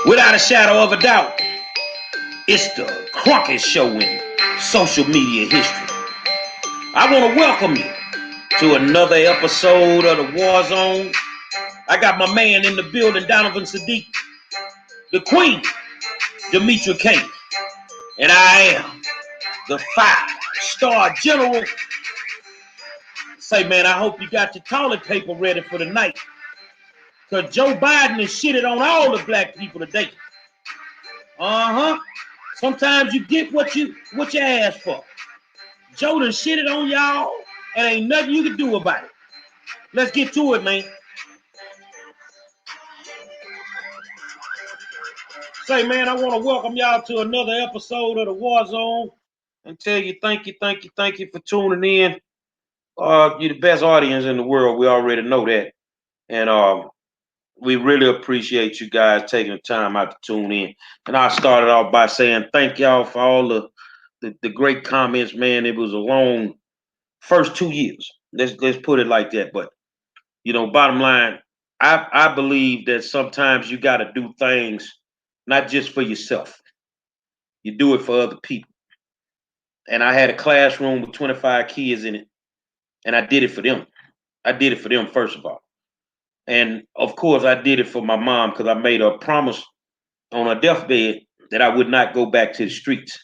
Without a shadow of a doubt, it's the Crockett Show in social media history. I want to welcome you to another episode of the War Zone. I got my man in the building, Donovan Sadiq, the Queen, Demetra K, and I am the 5-star general. Say, man, I hope you got your toilet paper ready for the night, because Joe Biden has shitted on all the black people today. Sometimes you get what you ask for. Joe done shitted on y'all, and ain't nothing you can do about it. Let's get to it, man. Say, man, I want to welcome y'all to another episode of the War Zone and tell you thank you for tuning in. You're the best audience in the world. We already know that. And we really appreciate you guys taking the time out to tune in. And I started off by saying thank y'all for all the great comments, man. It was a long first 2 years. Let's put it like that. But bottom line, I believe that sometimes you got to do things not just for yourself. You do it for other people. And I had a classroom with 25 kids in it, and I did it for them. I did it for them, first of all. And of course, I did it for my mom because I made her a promise on her deathbed that I would not go back to the streets.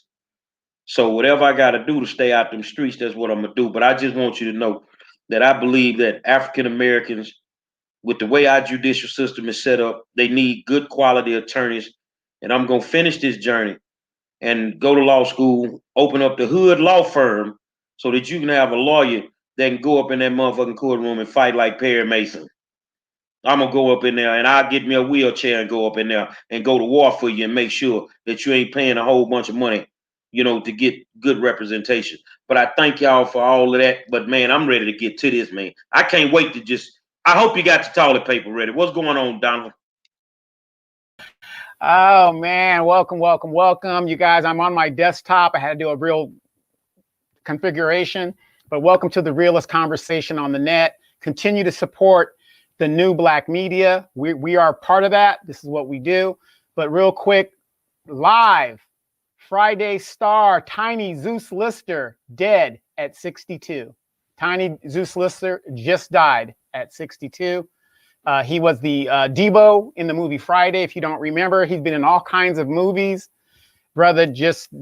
So whatever I got to do to stay out them streets, that's what I'm going to do. But I just want you to know that I believe that African Americans, with the way our judicial system is set up, they need good quality attorneys. And I'm going to finish this journey and go to law school, open up the hood law firm so that you can have a lawyer that can go up in that motherfucking courtroom and fight like Perry Mason. I'm going to go up in there and I'll get me a wheelchair and go up in there and go to war for you and make sure that you ain't paying a whole bunch of money, to get good representation. But I thank y'all for all of that. But man, I'm ready to get to this, man. I can't wait to I hope you got your toilet paper ready. What's going on, Donald? Oh man, welcome. You guys, I'm on my desktop. I had to do a real configuration, but welcome to the realest conversation on the net. Continue to support the new black media. We are part of that. This is what we do. But real quick, live, Friday star, Tiny Zeus Lister, dead at 62. Tiny Zeus Lister just died at 62. He was the Debo in the movie Friday. If you don't remember, he's been in all kinds of movies. Brother,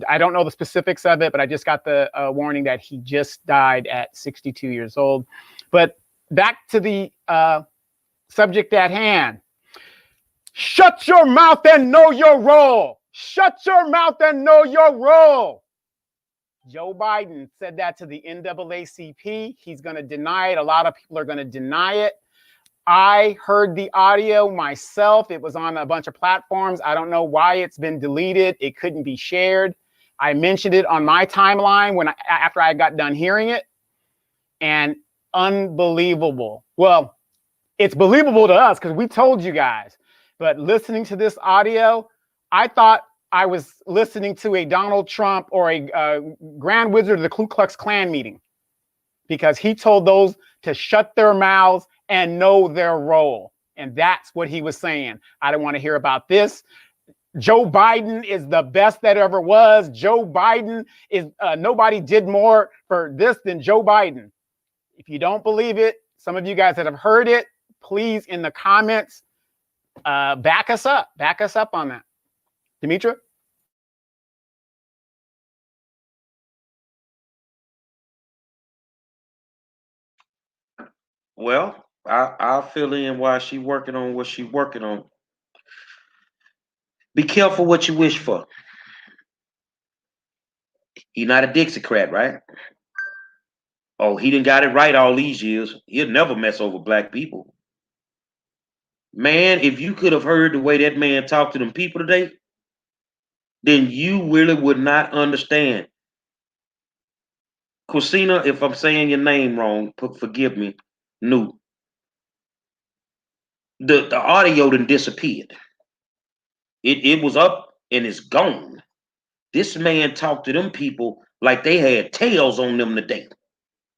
I don't know the specifics of it, but I just got the warning that he just died at 62 years old. But back to the subject at hand. Shut your mouth and know your role. Shut your mouth and know your role. Joe Biden said that to the NAACP. He's going to deny it. A lot of people are going to deny it. I heard the audio myself. It was on a bunch of platforms. I don't know why it's been deleted. It couldn't be shared. I mentioned it on my timeline after I got done hearing it. And unbelievable. Well, it's believable to us because we told you guys. But listening to this audio, I thought I was listening to a Donald Trump or a Grand Wizard of the Ku Klux Klan meeting, because he told those to shut their mouths and know their role. And that's what he was saying. I don't want to hear about this. Joe Biden is the best that ever was. Joe Biden is, nobody did more for this than Joe Biden. If you don't believe it, some of you guys that have heard it, please in the comments, back us up on that. Demetra? Well, I'll fill in while she's working on what she's working on. Be careful what you wish for. You're not a Dixiecrat, right? Oh, he didn't got it right all these years. He'll never mess over black people. Man, if you could have heard the way that man talked to them people today, then you really would not understand. Christina, if I'm saying your name wrong, forgive me, New. The audio done disappeared. It was up and it's gone. This man talked to them people like they had tails on them today.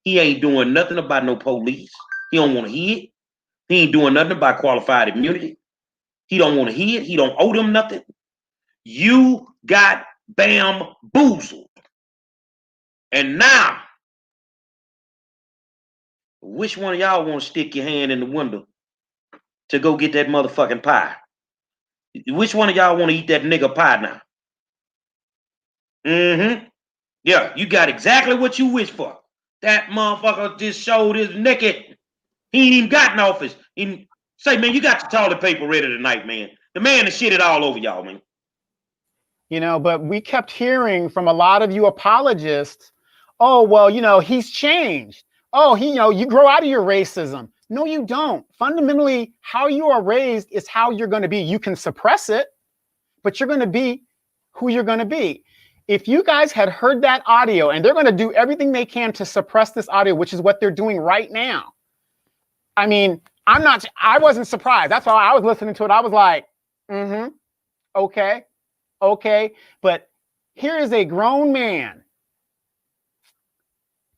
He ain't doing nothing about no police. He don't want to hear it. He ain't doing nothing about qualified immunity. He don't want to hear it. He don't owe them nothing. You got bamboozled. And now, which one of y'all want to stick your hand in the window to go get that motherfucking pie? Which one of y'all want to eat that nigga pie now? Yeah, you got exactly what you wish for. That motherfucker just showed his naked. He ain't even got in office. Say, man, you got your toilet paper ready tonight, man. The man has shitted all over y'all, man. You know, but we kept hearing from a lot of you apologists, oh, well, you know, he's changed. Oh, you grow out of your racism. No, you don't. Fundamentally, how you are raised is how you're going to be. You can suppress it, but you're going to be who you're going to be. If you guys had heard that audio, and they're going to do everything they can to suppress this audio, which is what they're doing right now. I mean, I wasn't surprised. That's why I was listening to it. I was like, okay. But here is a grown man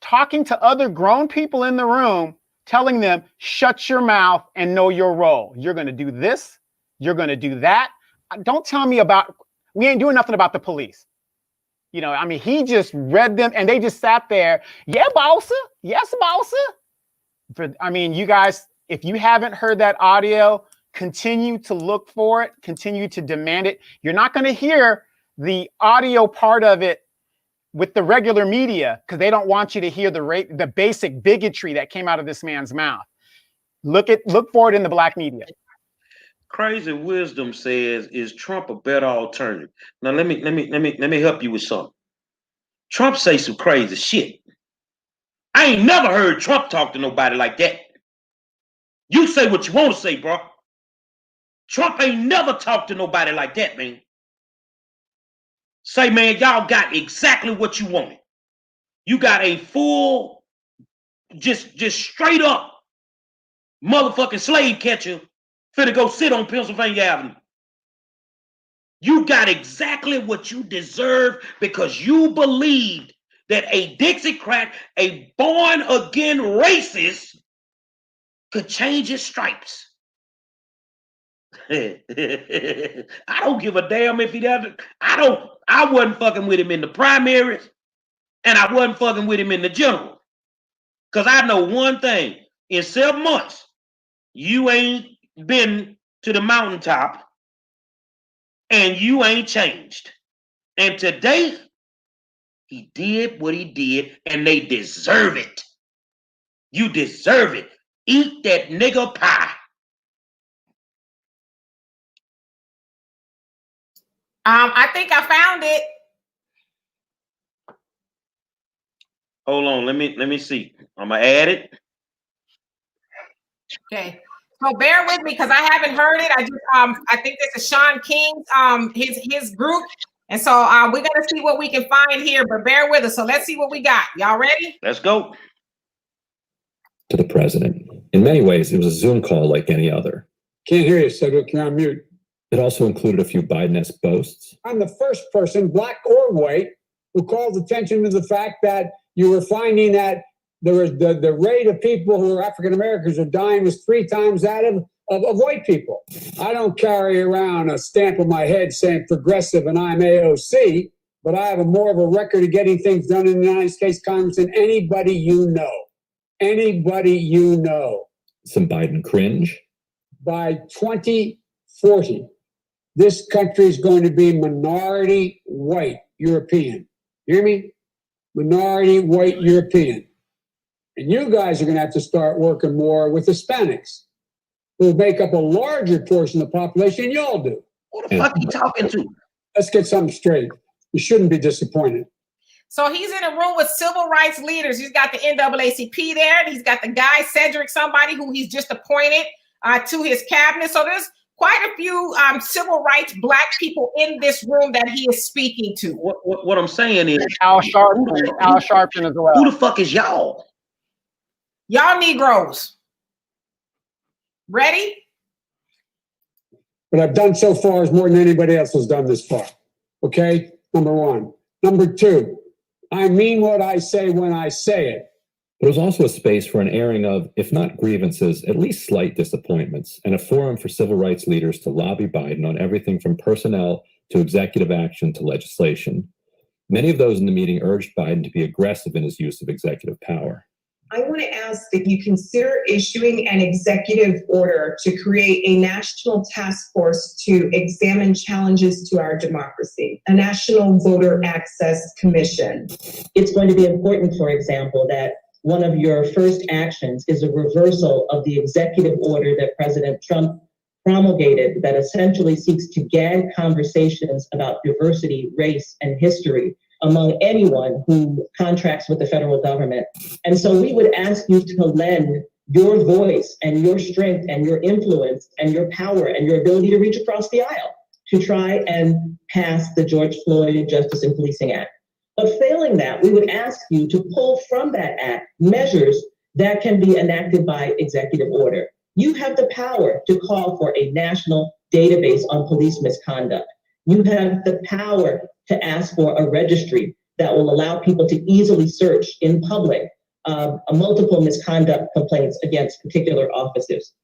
talking to other grown people in the room, telling them, shut your mouth and know your role. You're going to do this. You're going to do that. Don't tell me we ain't doing nothing about the police. You know, I mean, he just read them and they just sat there. Yeah, bossa. Yes, bossa. I mean, you guys, if you haven't heard that audio, continue to look for it, continue to demand it. You're not going to hear the audio part of it with the regular media because they don't want you to hear the basic bigotry that came out of this man's mouth. Look for it in the black media. Crazy Wisdom says, is Trump a better alternative? Now let me help you with something. Trump say some crazy shit. I ain't never heard Trump talk to nobody like that. You say what you want to say, bro. Trump ain't never talked to nobody like that, man. Say, man, y'all got exactly what you wanted. You got a full, just straight up motherfucking slave catcher finna go sit on Pennsylvania Avenue. You got exactly what you deserve because you believed that a Dixiecrat, a born-again racist, could change his stripes. I don't give a damn if he doesn't. I wasn't fucking with him in the primaries, and I wasn't fucking with him in the general. Because I know one thing. In 7 months, you ain't been to the mountaintop, and you ain't changed. And today, he did what he did, and they deserve it. You deserve it. Eat that nigga pie. I think I found it. Hold on, let me see. I'm gonna add it. Okay, so bear with me because I haven't heard it. I think this is Sean King's his group, and so we're gonna see what we can find here. But bear with us. So let's see what we got. Y'all ready? Let's go. To the president. In many ways, it was a Zoom call like any other. Can't hear you, Cedric. You're on mute. It also included a few Biden-esque boasts. I'm the first person, black or white, who called attention to the fact that you were finding that there was the rate of people who are African Americans are dying was 3 times that of white people. I don't carry around a stamp on my head saying progressive and I'm AOC, but I have more of a record of getting things done in the United States Congress than anybody you know. Anybody you know. Some Biden cringe. By 2040, this country is going to be minority white European. You hear me? Minority white European. And you guys are going to have to start working more with Hispanics, who make up a larger portion of the population than y'all do. Who the fuck are you talking to? Let's get something straight. You shouldn't be disappointed. So he's in a room with civil rights leaders. He's got the NAACP there. And he's got the guy, Cedric, somebody who he's just appointed to his cabinet. So there's quite a few civil rights black people in this room that he is speaking to. What I'm saying is Al Sharpton as well. Who the fuck is y'all? Y'all Negroes. Ready? What I've done so far is more than anybody else has done this far. Okay? Number one. Number two, I mean what I say when I say it. But it was also a space for an airing of, if not grievances, at least slight disappointments, and a forum for civil rights leaders to lobby Biden on everything from personnel to executive action to legislation. Many of those in the meeting urged Biden to be aggressive in his use of executive power. I want to ask that you consider issuing an executive order to create a national task force to examine challenges to our democracy, a national voter access commission. It's going to be important, for example, that one of your first actions is a reversal of the executive order that President Trump promulgated that essentially seeks to gag conversations about diversity, race, and history among anyone who contracts with the federal government. And so we would ask you to lend your voice and your strength and your influence and your power and your ability to reach across the aisle to try and pass the George Floyd Justice and Policing Act. But failing that, we would ask you to pull from that act measures that can be enacted by executive order. You have the power to call for a national database on police misconduct. You have the power to ask for a registry that will allow people to easily search in public multiple misconduct complaints against particular officers.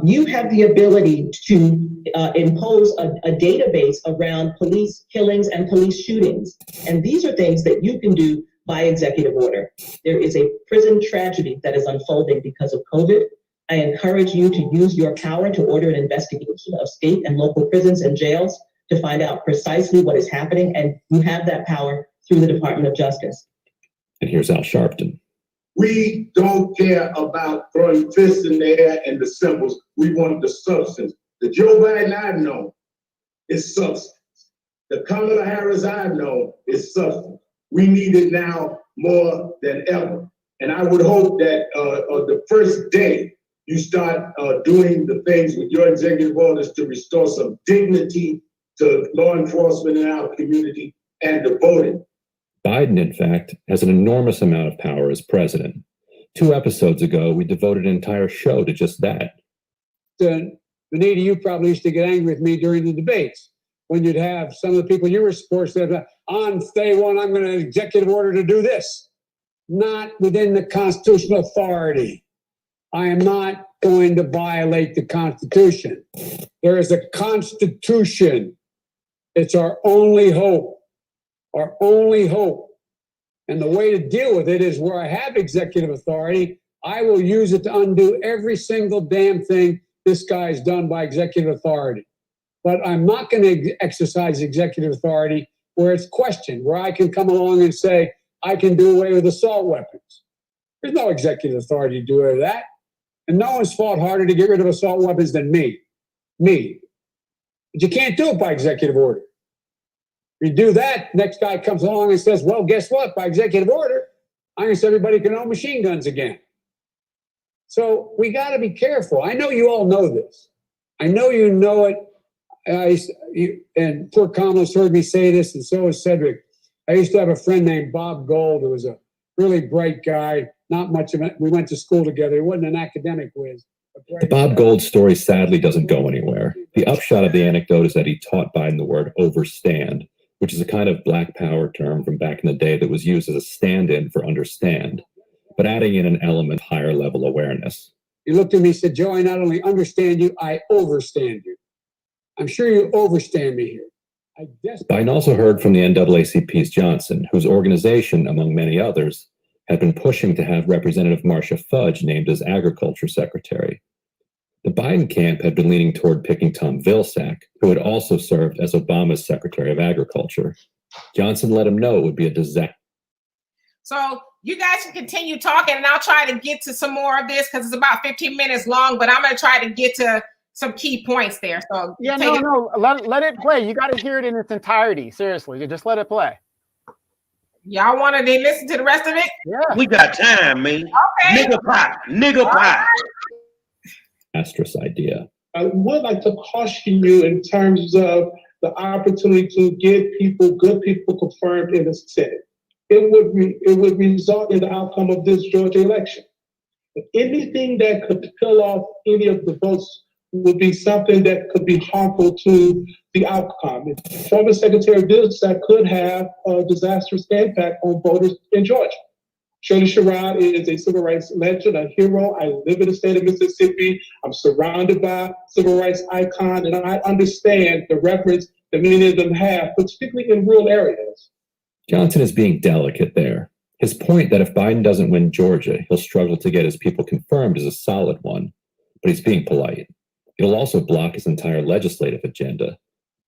You have the ability to impose a database around police killings and police shootings. And these are things that you can do by executive order. There is a prison tragedy that is unfolding because of COVID. I encourage you to use your power to order an investigation of state and local prisons and jails to find out precisely what is happening, and you have that power through the Department of Justice. And here's Al Sharpton. We don't care about throwing fists in the air and the symbols. We want the substance. The Joe Biden I've known is substance. The Kamala Harris I've known is substance. We need it now more than ever. And I would hope that the first day you start doing the things with your executive orders to restore some dignity to law enforcement in our community and to voting. Biden, in fact, has an enormous amount of power as president. 2 episodes ago, we devoted an entire show to just that. Benita, you probably used to get angry with me during the debates when you'd have some of the people you were supposed to have, on day one, I'm going to executive order to do this. Not within the constitutional authority. I am not going to violate the Constitution. There is a Constitution. It's our only hope. Our only hope. And the way to deal with it is where I have executive authority, I will use it to undo every single damn thing this guy's done by executive authority. But I'm not going to exercise executive authority where it's questioned, where I can come along and say, I can do away with assault weapons. There's no executive authority to do away with that. And no one's fought harder to get rid of assault weapons than me. Me. But you can't do it by executive order. If you do that, next guy comes along and says, well, guess what? By executive order, I'm going to say everybody can own machine guns again. So we got to be careful. I know you all know this. I know you know it. And poor Kamala's heard me say this, and so has Cedric. I used to have a friend named Bob Gold, who was a really bright guy. Not much of it. We went to school together. He wasn't an academic whiz. The Bob Gold story sadly doesn't go anywhere. The upshot of the anecdote is that he taught Biden the word overstand, which is a kind of black power term from back in the day that was used as a stand-in for understand, but adding in an element of higher level awareness. He looked at me and said, Joe, I not only understand you, I overstand you. I'm sure you overstand me here. Biden also heard from the NAACP's Johnson, whose organization, among many others, had been pushing to have Representative Marcia Fudge named as Agriculture Secretary. The Biden camp had been leaning toward picking Tom Vilsack, who had also served as Obama's Secretary of Agriculture. Johnson let him know it would be a disaster. So you guys can continue talking, and I'll try to get to some more of this because it's about 15 minutes long, but I'm going to try to get to some key points there. So yeah, let it play. You got to hear it in its entirety. Seriously, just let it play. Y'all want to listen to the rest of it? Yeah. We got time, man. Okay. Nigga pie. Disastrous idea. I would like to caution you in terms of the opportunity to get good people confirmed in the Senate. It would result in the outcome of this Georgia election. Anything that could kill off any of the votes would be something that could be harmful to the outcome. Former Secretary Vilsack could have a disastrous impact on voters in Georgia. Shirley Sherrod is a civil rights legend, a hero. I live in the state of Mississippi. I'm surrounded by civil rights icons, and I understand the reverence that many of them have, particularly in rural areas. Johnson is being delicate there. His point that if Biden doesn't win Georgia, he'll struggle to get his people confirmed is a solid one, but he's being polite. It'll also block his entire legislative agenda.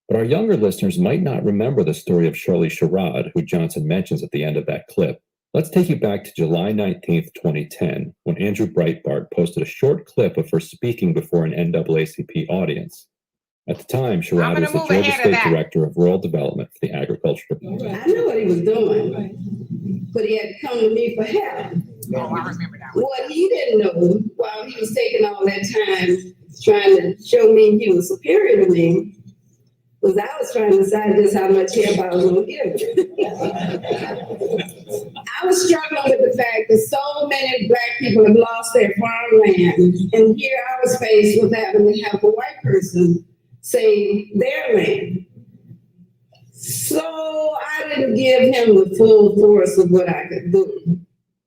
But our younger listeners might not remember the story of Shirley Sherrod, who Johnson mentions at the end of that clip. Let's take you back to July 19th, 2010, when Andrew Breitbart posted a short clip of her speaking before an NAACP audience. At the time, Sherrod was the Georgia State Director of Rural Development for the Agriculture Department. I knew what he was doing, but he had to come to me for help. Oh, I remember that. What he didn't know, while he was taking all that time trying to show me he was superior to me, was I was trying to decide just how much help I was going to give him. I was struggling with the fact that so many Black people have lost their farmland, and here I was faced with having to have a white person save their land. So I didn't give him the full force of what I could do.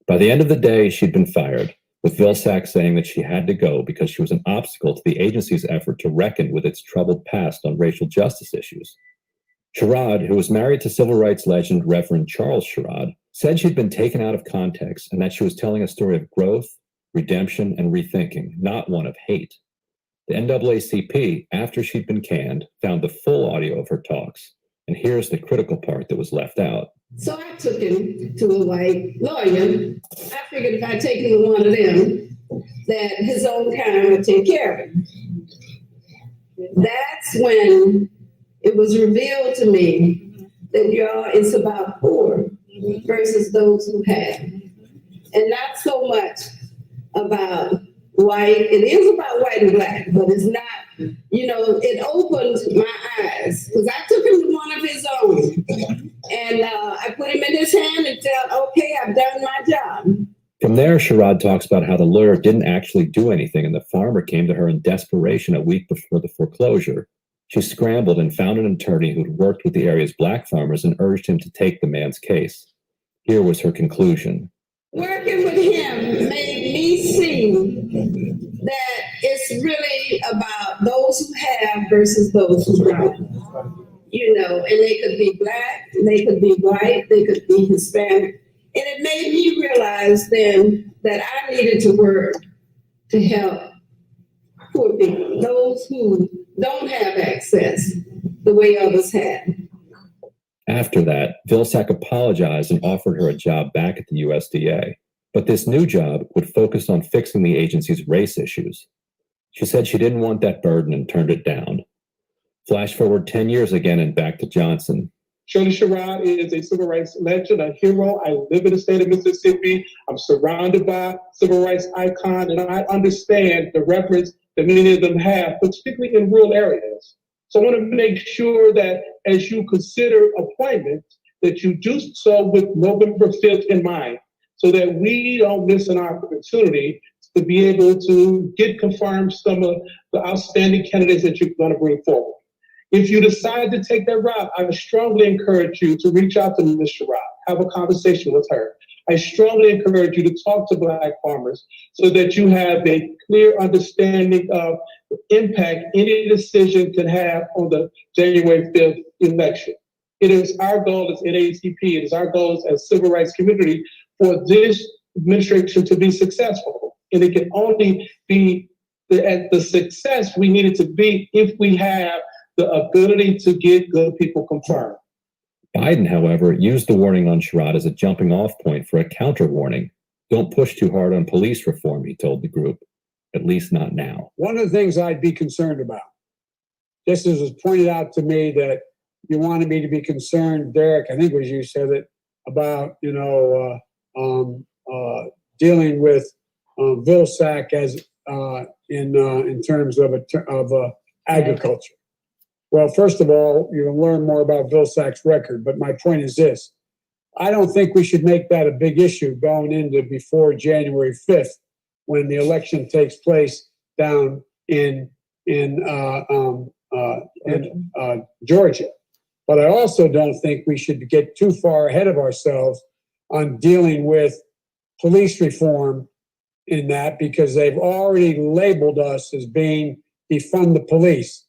By the end of the day, she'd been fired, with Vilsack saying that she had to go because she was an obstacle to the agency's effort to reckon with its troubled past on racial justice issues. Sherrod, who was married to civil rights legend Reverend Charles Sherrod, said she'd been taken out of context and that she was telling a story of growth, redemption, and rethinking, not one of hate. The NAACP, after she'd been canned, found the full audio of her talks, and here's the critical part that was left out. So I took him to a white lawyer. I figured if I take him to one of them, that his own kind would take care of him. That's when it was revealed to me that y'all, it's about poor versus those who have. And not so much about white. It is about white and Black, but it's not, it opened my eyes because I took him to one of his own. And I put him in his hand and said, okay, I've done my job. From there, Sherrod talks about how the lawyer didn't actually do anything and the farmer came to her in desperation a week before the foreclosure. She scrambled and found an attorney who'd worked with the area's Black farmers and urged him to take the man's case. Here was her conclusion. Working with him made me see that it's really about those who have versus those who don't. And they could be Black, they could be white, they could be Hispanic. And it made me realize then that I needed to work to help poor people, those who don't have access the way others have. After that, Vilsack apologized and offered her a job back at the USDA. But this new job would focus on fixing the agency's race issues. She said she didn't want that burden and turned it down. Flash forward 10 years again and back to Johnson. Shirley Sherrod is a civil rights legend, a hero. I live in the state of Mississippi. I'm surrounded by civil rights icons, and I understand the reverence that many of them have, particularly in rural areas. So I want to make sure that as you consider appointments, that you do so with November 5th in mind, so that we don't miss an opportunity to be able to get confirmed some of the outstanding candidates that you're going to bring forward. If you decide to take that route, I would strongly encourage you to reach out to Ms. Sherrod, have a conversation with her. I strongly encourage you to talk to Black farmers so that you have a clear understanding of the impact any decision can have on the January 5th election. It is our goal as NAACP, it is our goal as civil rights community for this administration to be successful. And it can only be the success we need it to be if we have the ability to get good people confirmed. Biden, however, used the warning on Sherrod as a jumping off point for a counter warning. Don't push too hard on police reform, he told the group. At least not now. One of the things I'd be concerned about, just as was pointed out to me that you wanted me to be concerned, Derek, I think it was you said it, about, dealing with Vilsack as in terms of agriculture. Well, first of all, you can learn more about Vilsack's record, but my point is this. I don't think we should make that a big issue going into before January 5th when the election takes place down in Georgia. But I also don't think we should get too far ahead of ourselves on dealing with police reform in that, because they've already labeled us as being defund the police.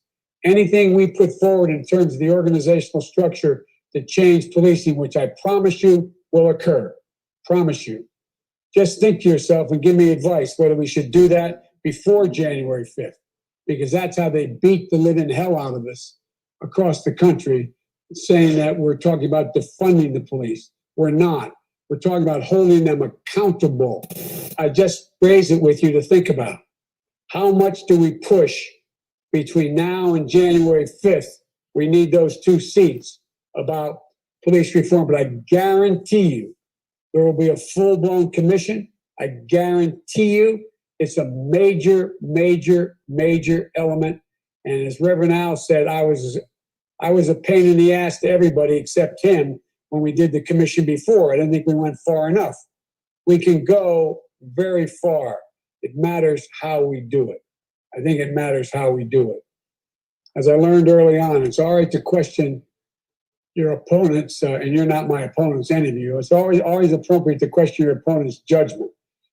Anything we put forward in terms of the organizational structure to change policing, which I promise you will occur, promise you. Just think to yourself and give me advice whether we should do that before January 5th, because that's how they beat the living hell out of us across the country, saying that we're talking about defunding the police. We're not. We're talking about holding them accountable. I just raise it with you to think about. How much do we push between now and January 5th? We need those 2 seats about police reform, but I guarantee you there will be a full-blown commission. I guarantee you it's a major, major, major element. And as Reverend Al said, I was a pain in the ass to everybody except him when we did the commission before. I didn't think we went far enough. We can go very far. It matters how we do it. I think it matters how we do it. As I learned early on, it's all right to question your opponents, and you're not my opponents, any of you. It's always appropriate to question your opponent's judgment.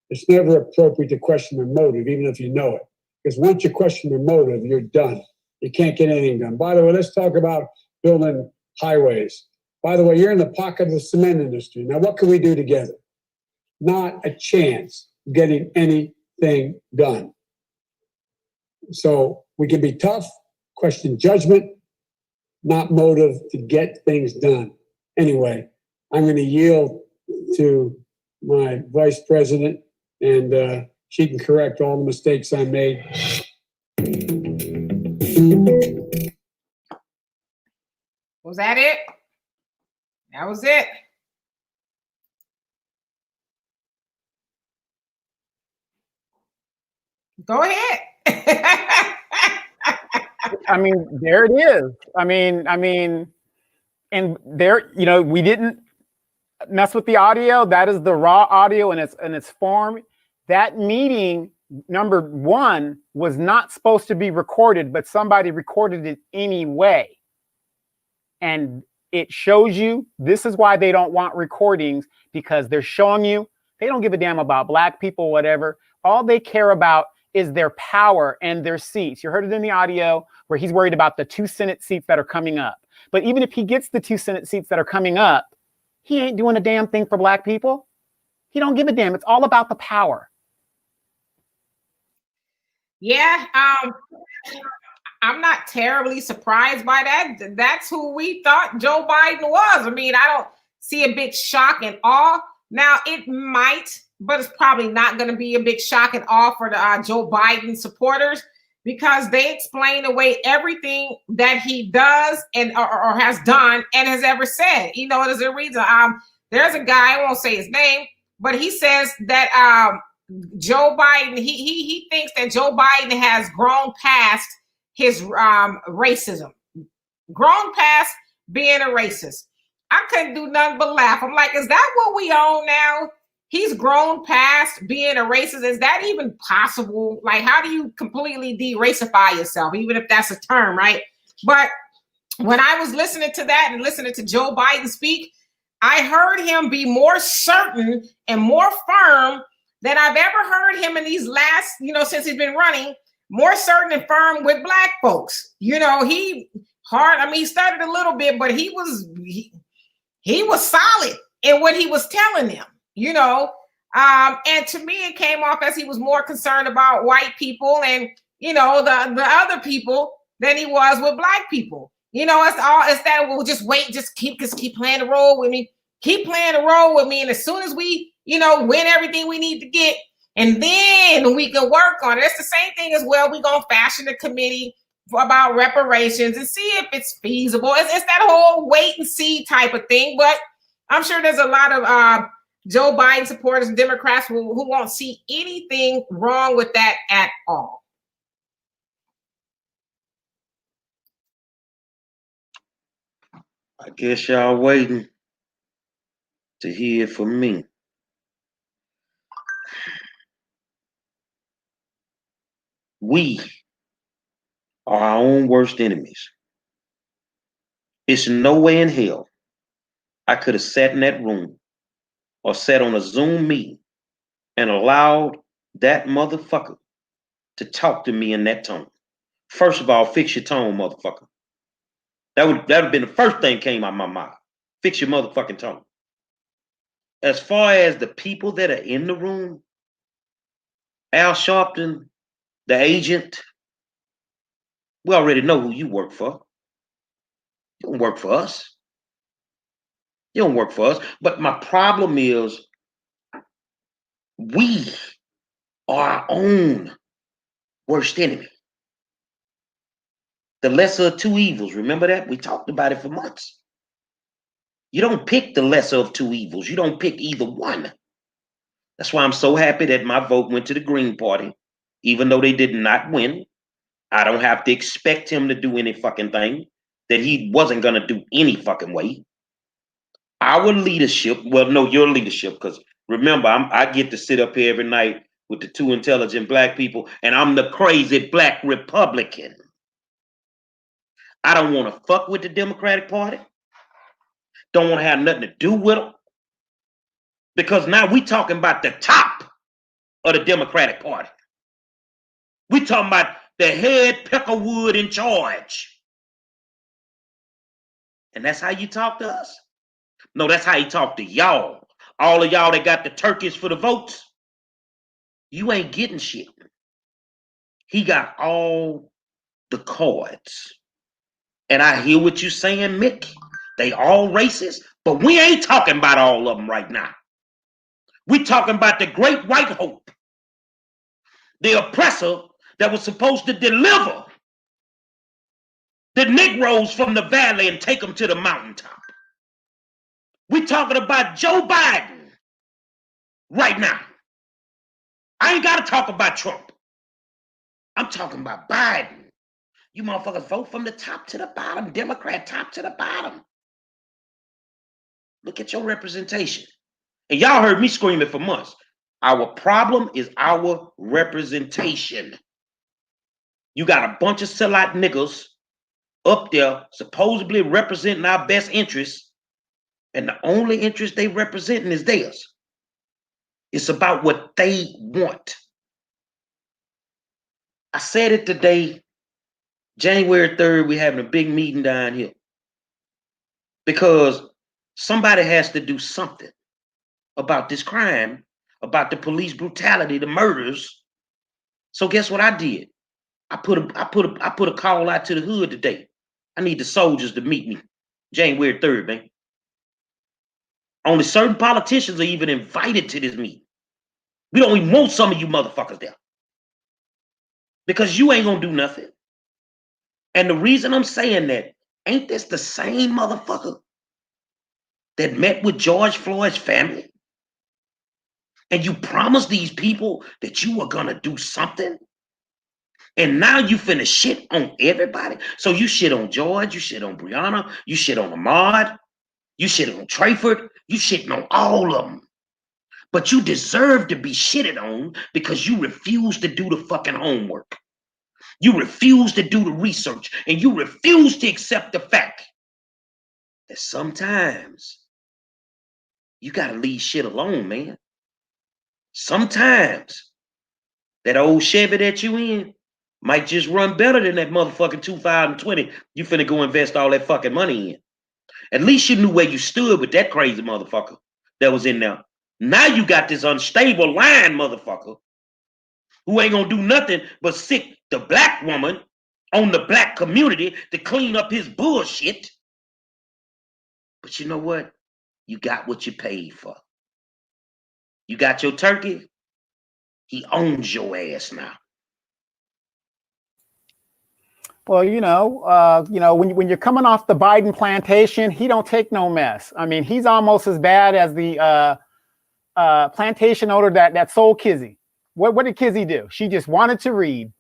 It's never appropriate to question their motive, even if you know it. Because once you question their motive, you're done. You can't get anything done. By the way, let's talk about building highways. By the way, you're in the pocket of the cement industry. Now, what can we do together? Not a chance of getting anything done. So we can be tough, question judgment, not motive to get things done. Anyway, I'm going to yield to my vice president, and she can correct all the mistakes I made. Was that it? That was it. Go ahead. I mean, there it is. I mean, and there, you know, we didn't mess with the audio. That is the raw audio in its form. That meeting, number one, was not supposed to be recorded, but somebody recorded it anyway. And it shows you, this is why they don't want recordings, because they're showing you they don't give a damn about black people, whatever. All they care about is their power and their seats. You heard it in the audio where he's worried about the 2 Senate seats that are coming up. But even if he gets the 2 Senate seats that are coming up, he ain't doing a damn thing for black people. He don't give a damn. It's all about the power. Yeah, I'm not terribly surprised by that. That's who we thought Joe Biden was. I mean, I don't see a big shock and awe. Now, it might, but it's probably not going to be a big shock and awe for the Joe Biden supporters, because they explain away everything that he does and or has done and has ever said. You know, there's a reason. There's a guy, I won't say his name, but he says that Joe Biden, he thinks that Joe Biden has grown past his racism, grown past being a racist. I couldn't do nothing but laugh. I'm like, is that what we own now? He's grown past being a racist. Is that even possible? Like, how do you completely de-racify yourself, even if that's a term, right? But when I was listening to that and listening to Joe Biden speak, I heard him be more certain and more firm than I've ever heard him in these last, since he's been running, more certain and firm with black folks. He stuttered a little bit, but he was solid in what he was telling them. And to me, it came off as he was more concerned about white people and, the other people than he was with black people. It's that we'll just wait, just keep playing the role with me. Keep playing the role with me. And as soon as we, win everything we need to get, and then we can work on it. It's the same thing as well. We're going to fashion a committee about reparations and see if it's feasible. It's that whole wait and see type of thing. But I'm sure there's a lot of Joe Biden supporters and Democrats who won't see anything wrong with that at all. I guess y'all waiting to hear from me. We are our own worst enemies. It's no way in hell I could have sat in that room or sat on a Zoom meeting and allowed that motherfucker to talk to me in that tone. First of all, fix your tone, motherfucker. That would have been the first thing came out of my mouth. Fix your motherfucking tone. As far as the people that are in the room, Al Sharpton, the agent, we already know who you work for. You don't work for us. You don't work for us. But my problem is we are our own worst enemy. The lesser of two evils. Remember that? We talked about it for months. You don't pick the lesser of two evils. You don't pick either one. That's why I'm so happy that my vote went to the Green Party, even though they did not win. I don't have to expect him to do any fucking thing that he wasn't going to do any fucking way. Our leadership, well, no, your leadership, because remember, I get to sit up here every night with the two intelligent black people, and I'm the crazy black Republican. I don't want to fuck with the Democratic Party. Don't want to have nothing to do with them. Because now we talking about the top of the Democratic Party. We talking about the head Peckerwood in charge. And that's how you talk to us? No, that's how you talk to y'all. All of y'all that got the turkeys for the votes. You ain't getting shit. He got all the cards. And I hear what you saying, Mick. They all racist, but we ain't talking about all of them right now. We talking about the great white hope, the oppressor that was supposed to deliver the Negroes from the valley and take them to the mountaintop. We talking about Joe Biden right now. I ain't got to talk about Trump. I'm talking about Biden. You motherfuckers vote from the top to the bottom, Democrat top to the bottom. Look at your representation. And y'all heard me screaming for months. Our problem is our representation. You got a bunch of sellout niggas up there supposedly representing our best interests, and the only interest they representing is theirs. It's about what they want. I said it today, January 3rd, we're having a big meeting down here. Because somebody has to do something about this crime, about the police brutality, the murders. So guess what I did? I put a call out to the hood today. I need the soldiers to meet me January 3rd, man. Only certain politicians are even invited to this meeting. We don't even want some of you motherfuckers there. Because you ain't gonna do nothing. And the reason I'm saying that, ain't this the same motherfucker that met with George Floyd's family? And you promised these people that you were gonna do something? And now you finna shit on everybody? So you shit on George, you shit on Breonna, you shit on Ahmaud, you shit on Trayford, you shitting on all of them. But you deserve to be shitted on because you refuse to do the fucking homework. You refuse to do the research, and you refuse to accept the fact that sometimes you gotta leave shit alone, man. Sometimes that old Chevy that you in might just run better than that motherfucking 2020 you finna go invest all that fucking money in. At least you knew where you stood with that crazy motherfucker that was in there. Now you got this unstable lying motherfucker who ain't gonna do nothing but sick the black woman on the black community to clean up his bullshit. But you know what? You got what you paid for. You got your turkey. He owns your ass now. Well, when you're coming off the Biden plantation, he don't take no mess. I mean, he's almost as bad as the plantation owner that sold Kizzy. What did Kizzy do? She just wanted to read.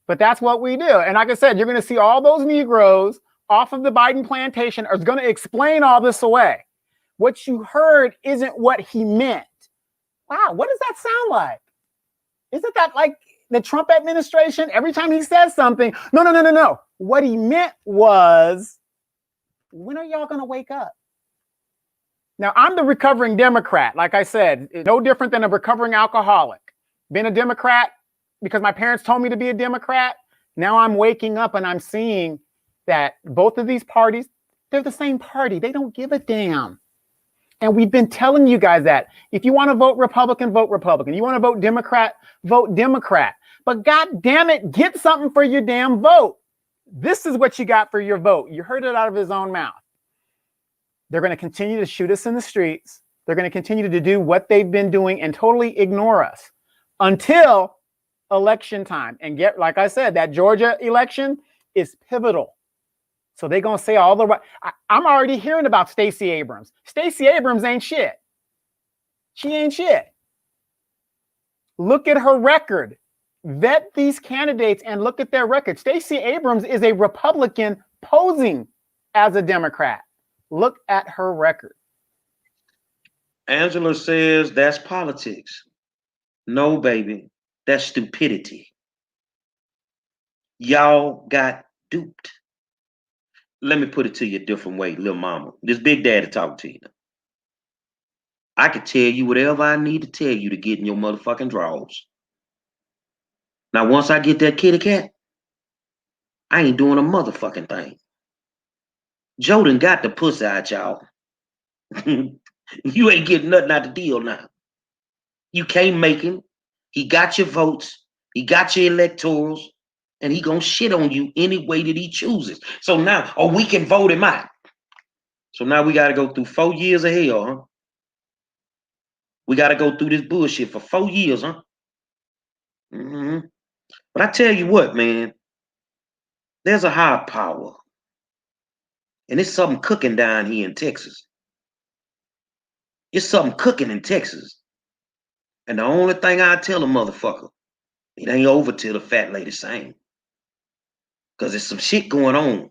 But that's what we do. And like I said, you're going to see all those Negroes off of the Biden plantation are going to explain all this away. What you heard isn't what he meant. Wow, what does that sound like? Isn't that like the Trump administration? Every time he says something, no. What he meant was, when are y'all going to wake up? Now, I'm the recovering Democrat. Like I said, it's no different than a recovering alcoholic. Being a Democrat because my parents told me to be a Democrat. Now I'm waking up and I'm seeing that both of these parties, they're the same party. They don't give a damn. And we've been telling you guys that. If you want to vote Republican, vote Republican. You want to vote Democrat, vote Democrat. But God damn it, get something for your damn vote. This is what you got for your vote. You heard it out of his own mouth. They're going to continue to shoot us in the streets. They're going to continue to do what they've been doing and totally ignore us until election time. And get, like I said, that Georgia election is pivotal. So they're going to say all the right. I'm already hearing about Stacey Abrams. Stacey Abrams ain't shit. She ain't shit. Look at her record. Vet these candidates and look at their record. Stacey Abrams is a Republican posing as a Democrat. Look at her record. Angela says that's politics. No, baby, that's stupidity. Y'all got duped. Let me put it to you a different way, little mama. This Big Daddy talking to you now. I can tell you whatever I need to tell you to get in your motherfucking drawers. Now, once I get that kitty cat, I ain't doing a motherfucking thing. Joe done got the pussy out, y'all. You ain't getting nothing out the deal now. You can't make him. He got your votes. He got your electorals. And he gonna shit on you any way that he chooses. So now, or we can vote him out. So now we gotta go through 4 years of hell, huh? We gotta go through this bullshit for 4 years, huh? But I tell you what, man, there's a higher power. And it's something cooking down here in Texas. It's something cooking in Texas. And the only thing I tell a motherfucker, it ain't over till the fat lady sing. Because there's some shit going on.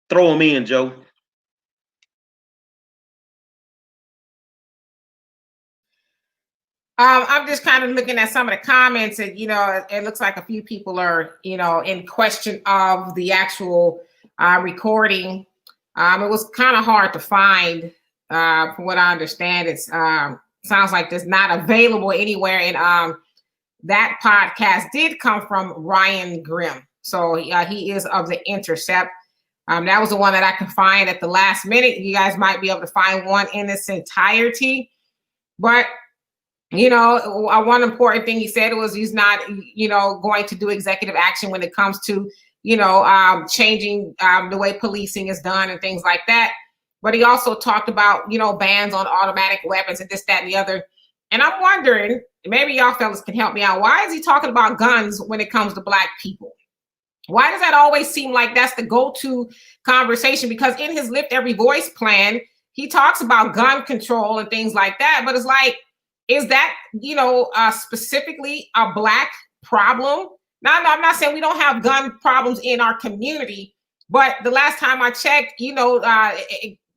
Throw them in, Joe. I'm just kind of looking at some of the comments, and it looks like a few people are, in question of the actual recording. It was kind of hard to find. From what I understand, it sounds like it's not available anywhere. And that podcast did come from Ryan Grimm, so he is of The Intercept. That was the one that I could find at the last minute. You guys might be able to find one in its entirety, but. One important thing he said was he's not, going to do executive action when it comes to, changing the way policing is done and things like that. But he also talked about, bans on automatic weapons and this, that, and the other. And I'm wondering, maybe y'all fellas can help me out. Why is he talking about guns when it comes to Black people? Why does that always seem like that's the go-to conversation? Because in his Lift Every Voice plan, he talks about gun control and things like that. But it's like, is that, specifically a Black problem? Now, I'm not saying we don't have gun problems in our community, but the last time I checked,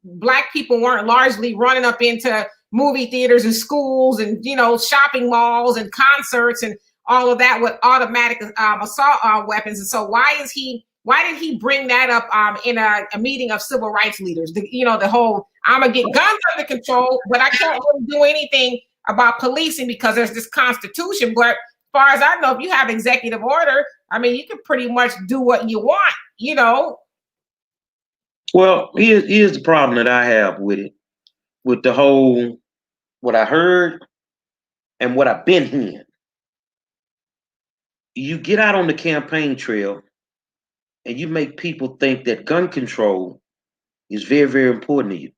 Black people weren't largely running up into movie theaters and schools and, shopping malls and concerts and all of that with automatic assault weapons. And so why did he bring that up in a meeting of civil rights leaders? The whole, I'm going to get guns under control, but I can't really do anything about policing because there's this constitution. But as far as I know, if you have executive order, I mean, you can pretty much do what you want, Well, here's the problem that I have with it, with the whole, what I heard and what I've been hearing. You get out on the campaign trail and you make people think that gun control is very, very important to you,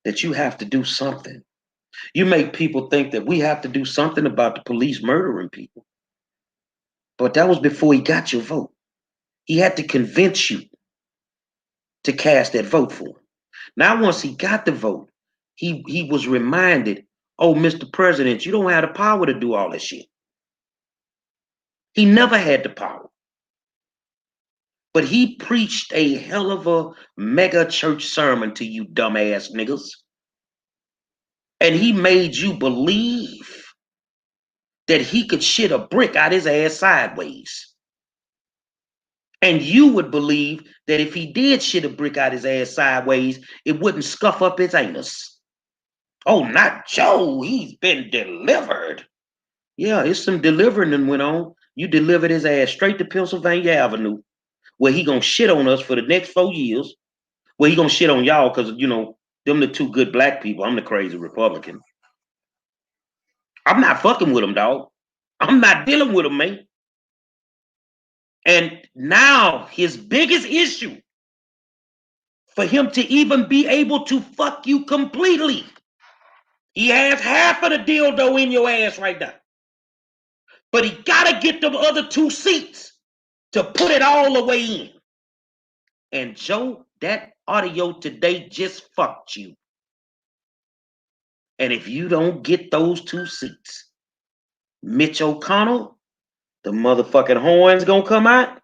that you have to do something. You make people think that we have to do something about the police murdering people. But that was before he got your vote. He had to convince you to cast that vote for him. Now, once he got the vote, he was reminded, oh, Mr. President, you don't have the power to do all this shit. He never had the power. But he preached a hell of a mega church sermon to you dumbass niggas. And he made you believe that he could shit a brick out his ass sideways. And you would believe that if he did shit a brick out his ass sideways, it wouldn't scuff up his anus. Oh, not Joe. He's been delivered. Yeah, it's some delivering that went on. You delivered his ass straight to Pennsylvania Avenue, where he gonna shit on us for the next 4 years. Well, he gonna shit on y'all because, you know, them the two good black people. I'm the crazy Republican. I'm not fucking with him, dog. I'm not dealing with him, man. And now his biggest issue for him to even be able to fuck you completely, he has half of the dildo in your ass right now. But he gotta get them other 2 seats to put it all the way in. And Joe, that audio today just fucked you. And if you don't get those 2 seats, Mitch O'Connell, the motherfucking horns gonna come out,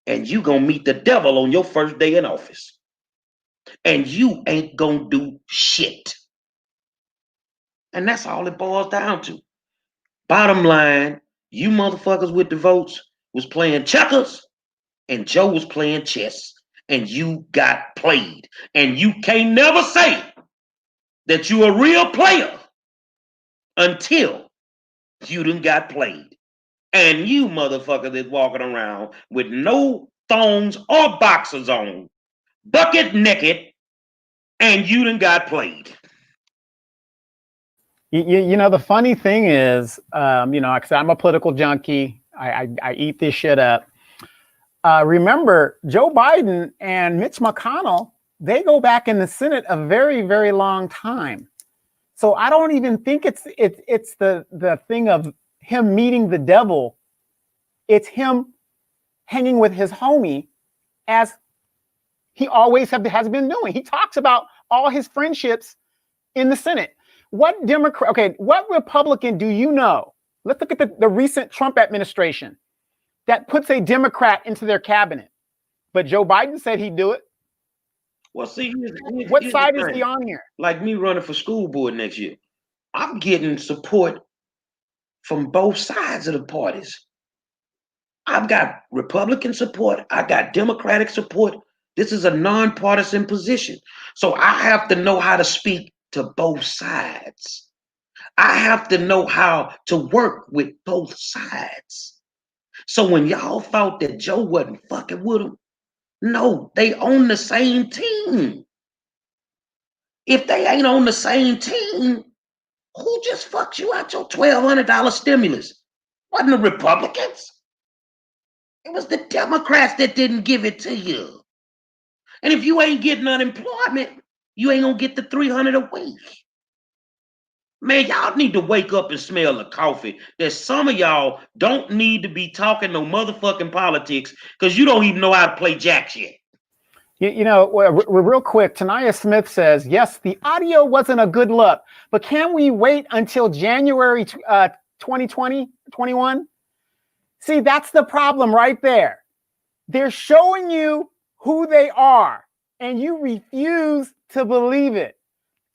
and you gonna meet the devil on your first day in office. And you ain't gonna do shit. And that's all it boils down to. Bottom line, you motherfuckers with the votes was playing checkers, and Joe was playing chess, and you got played. And you can't never say that you a real player until you done got played. And you motherfuckers is walking around with no thongs or boxers on, bucket naked, and you done got played. You know, the funny thing is, you know, because I'm a political junkie, I eat this shit up. Remember, Joe Biden and Mitch McConnell, they go back in the Senate a very, very long time. So I don't even think it's the thing of him meeting the devil. It's him hanging with his homie, as he always has been doing. He talks about all his friendships in the Senate. What Democrat, okay, what Republican do you know? Let's look at the recent Trump administration that puts a Democrat into their cabinet. But Joe Biden said he'd do it. Well, see, what side is he on here? Like me running for school board next year, I'm getting support from both sides of the parties. I've got Republican support. I got Democratic support. This is a nonpartisan position. So I have to know how to speak to both sides. I have to know how to work with both sides. So when y'all thought that Joe wasn't fucking with them, no, they on the same team. If they ain't on the same team, who just fucked you out your $1,200 stimulus? Wasn't the Republicans? It was the Democrats that didn't give it to you. And if you ain't getting unemployment, you ain't gonna get the $300 a week. Man, y'all need to wake up and smell the coffee. That some of y'all don't need to be talking no motherfucking politics because you don't even know how to play jack shit. You know, real quick, Tanaya Smith says, yes, the audio wasn't a good look, but can we wait until January 2020, 21? See, that's the problem right there. They're showing you who they are, and you refuse to believe it.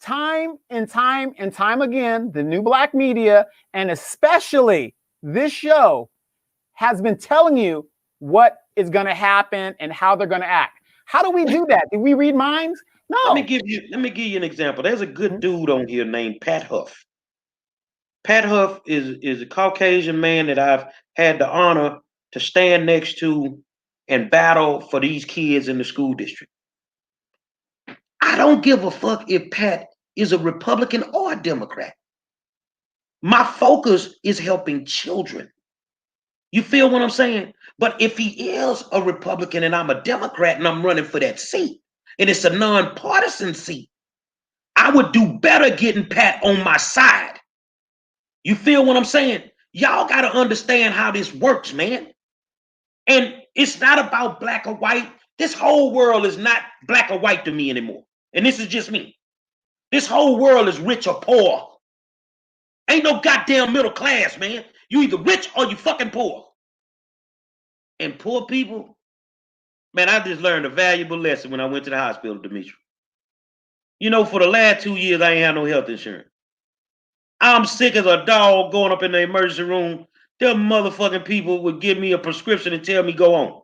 Time and time and time again, the new black media, and especially this show, has been telling you what is going to happen and how they're going to act. How do we do that? Do we read minds? No. Let me give you an example. There's a good dude on here named Pat Huff. Pat Huff is a Caucasian man that I've had the honor to stand next to and battle for these kids in the school district. I don't give a fuck if Pat is a Republican or a Democrat. My focus is helping children. You feel what I'm saying? But if he is a Republican and I'm a Democrat and I'm running for that seat, and it's a nonpartisan seat, I would do better getting Pat on my side. You feel what I'm saying? Y'all got to understand how this works, man. And it's not about black or white. This whole world is not black or white to me anymore. And this is just me. This whole world is rich or poor. Ain't no goddamn middle class, man. You either rich or you fucking poor. And poor people, man, I just learned a valuable lesson when I went to the hospital, Demetri. You know, for the last 2 years, I ain't had no health insurance. I'm sick as a dog going up in the emergency room. Them motherfucking people would give me a prescription and tell me go on.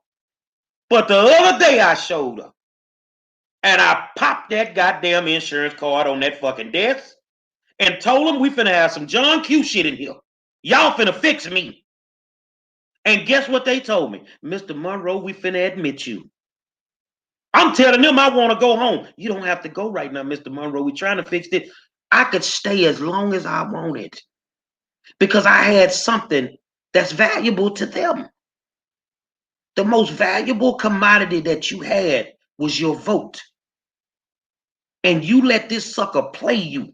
But the other day I showed up and I popped that goddamn insurance card on that fucking desk and told them we finna have some John Q shit in here. Y'all finna fix me. And guess what they told me? Mr. Monroe, we finna admit you. I'm telling them I want to go home. You don't have to go right now, Mr. Monroe. We're trying to fix it. I could stay as long as I wanted because I had something that's valuable to them. The most valuable commodity that you had was your vote. And you let this sucker play you.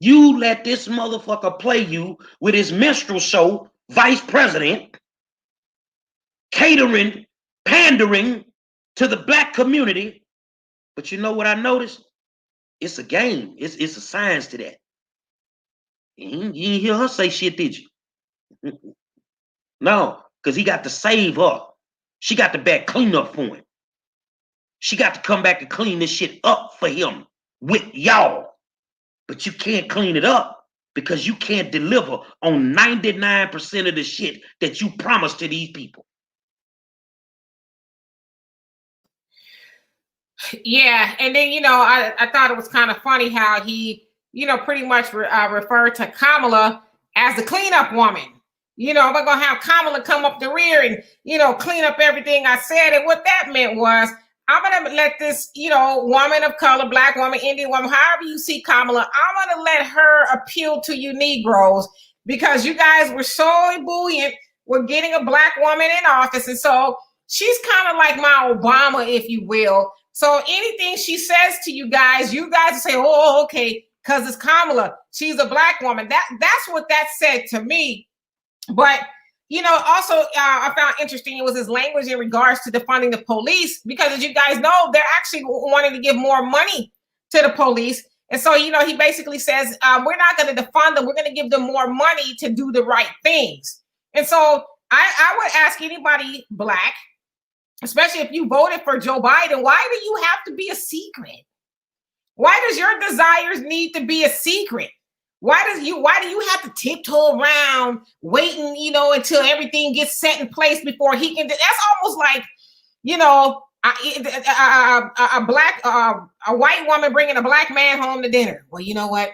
You let this motherfucker play you with his minstrel show, vice president, catering, pandering to the black community. But you know what I noticed? It's a game. It's a science to that. You didn't hear her say shit, did you? No, because he got to save her. She got to back clean up for him. She got to come back and clean this shit up for him with y'all. But you can't clean it up because you can't deliver on 99% of the shit that you promised to these people. Yeah, and then, you know, I thought it was kind of funny how he, you know, pretty much referred to Kamala as the cleanup woman. You know, we're going to have Kamala come up the rear and, you know, clean up everything I said. And what that meant was, I'm going to let this, you know, woman of color, black woman, Indian woman, however you see Kamala, I'm going to let her appeal to you Negroes because you guys were so ebullient with getting a black woman in office. And so she's kind of like my Obama, if you will. So anything she says to you guys say, oh, okay, because it's Kamala. She's a black woman. That's what that said to me. But, you know, also I found interesting, it was his language in regards to defunding the police, because as you guys know, they're actually wanting to give more money to the police. And so, you know, he basically says, we're not going to defund them. We're going to give them more money to do the right things. And so I would ask anybody black, especially if you voted for Joe Biden, why do you have to be a secret? Why does your desires need to be a secret? Why do you have to tiptoe around waiting, you know, until everything gets set in place before he can? That's almost like, you know, a white woman bringing a black man home to dinner. Well, you know what?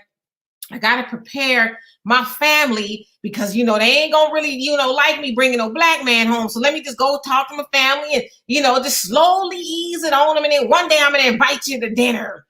I got to prepare my family because, you know, they ain't going to really, you know, like me bringing no black man home. So let me just go talk to my family and, you know, just slowly ease it on them. And then one day I'm going to invite you to dinner.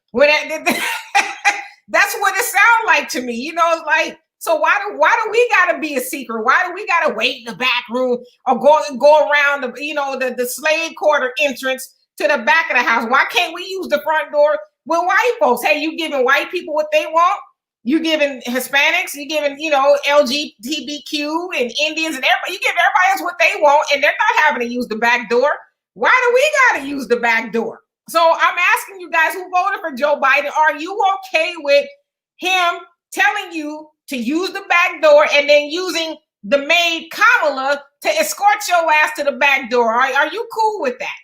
That's what it sounds like to me. You know, it's like, so why do we got to be a secret? Why do we got to wait in the back room or go around the, you know, the slave quarter entrance to the back of the house? Why can't we use the front door with white folks? Hey, you giving white people what they want? You giving Hispanics, you giving, you know, LGBTQ and Indians and everybody, you give everybody else what they want, and they're not having to use the back door. Why do we got to use the back door? So I'm asking you guys who voted for Joe Biden, are you okay with him telling you to use the back door and then using the maid Kamala to escort your ass to the back door? Are you cool with that?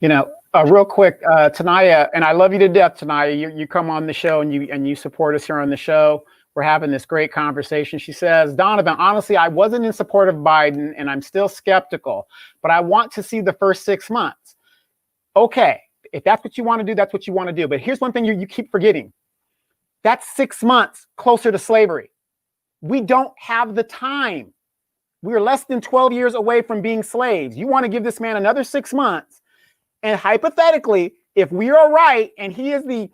You know, real quick, Tanaya, and I love you to death, Tanaya. You come on the show and you support us here on the show. We're having this great conversation. She says, Donovan, honestly, I wasn't in support of Biden and I'm still skeptical, but I want to see the first 6 months. Okay, if that's what you want to do, that's what you want to do. But here's one thing you keep forgetting. That's 6 months closer to slavery. We don't have the time. We're less than 12 years away from being slaves. You want to give this man another 6 months. And hypothetically, if we are right and he is the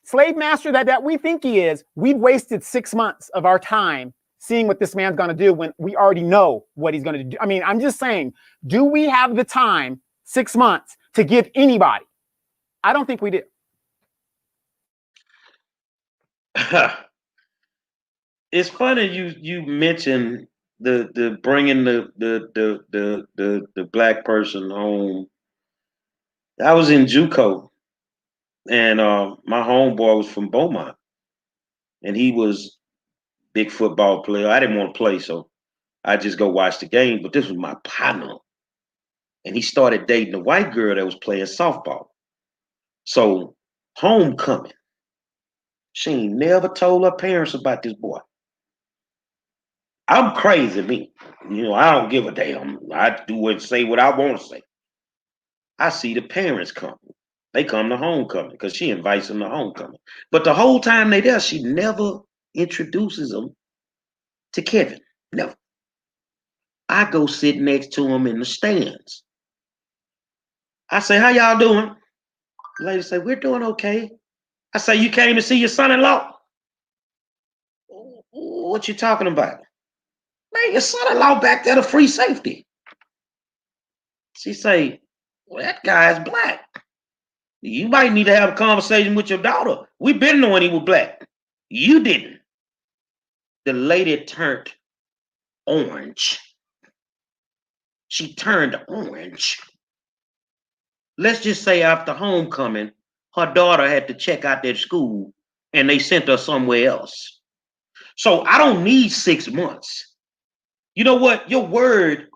slave master that we think he is, we've wasted 6 months of our time seeing what this man's going to do when we already know what he's going to do. I mean, I'm just saying, do we have the time, 6 months, to give anybody? I don't think we do. It's funny you mentioned the bringing the black person home. I was in JUCO, and my homeboy was from Beaumont, and he was big football player. I didn't want to play, so I just go watch the game. But this was my partner, and he started dating a white girl that was playing softball. So homecoming, she ain't never told her parents about this boy. I'm crazy, me. You know, I don't give a damn. I do and say what I want to say. I see the parents come. They come to homecoming because she invites them to homecoming. But the whole time they there, she never introduces them to Kevin. Never. I go sit next to him in the stands. I say, how y'all doing? The lady say, we're doing okay. I say, you came to see your son-in-law? What you talking about? Man, your son-in-law back there to free safety. She say, well, that guy's black. You might need to have a conversation with your daughter. We've been knowing he was black. You didn't. The lady turned orange. She turned orange. Let's just say after homecoming, her daughter had to check out that school and they sent her somewhere else. So I don't need 6 months. You know what? Your word,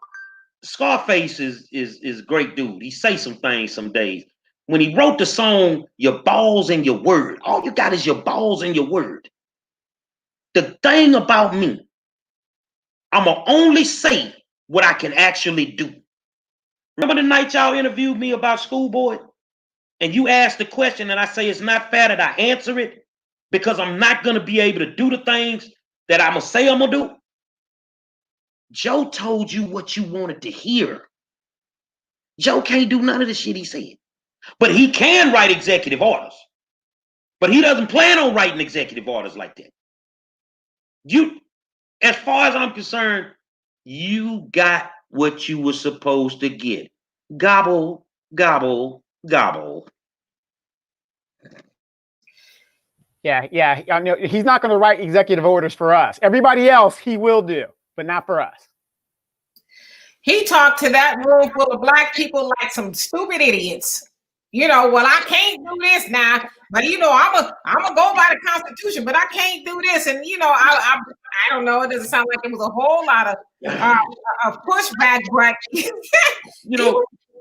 Scarface is great dude. He say some things some days. When he wrote the song, your balls and your word, all you got is your balls and your word. The thing about me, I'ma only say what I can actually do. Remember the night y'all interviewed me about Schoolboy? And you asked the question and I say it's not fair that I answer it because I'm not gonna be able to do the things that I'ma say I'm gonna do. Joe told you what you wanted to hear. Joe can't do none of the shit he said. But he can write executive orders. But he doesn't plan on writing executive orders like that. You, as far as I'm concerned, you got what you were supposed to get. Gobble, gobble, gobble. Yeah. I know he's not going to write executive orders for us. Everybody else, he will do, but not for us. He talked to that room full of black people like some stupid idiots. You know, well, I can't do this now, but you know, I'm a go by the Constitution, but I can't do this. And you know, I don't know. It doesn't sound like it was a whole lot of pushback, but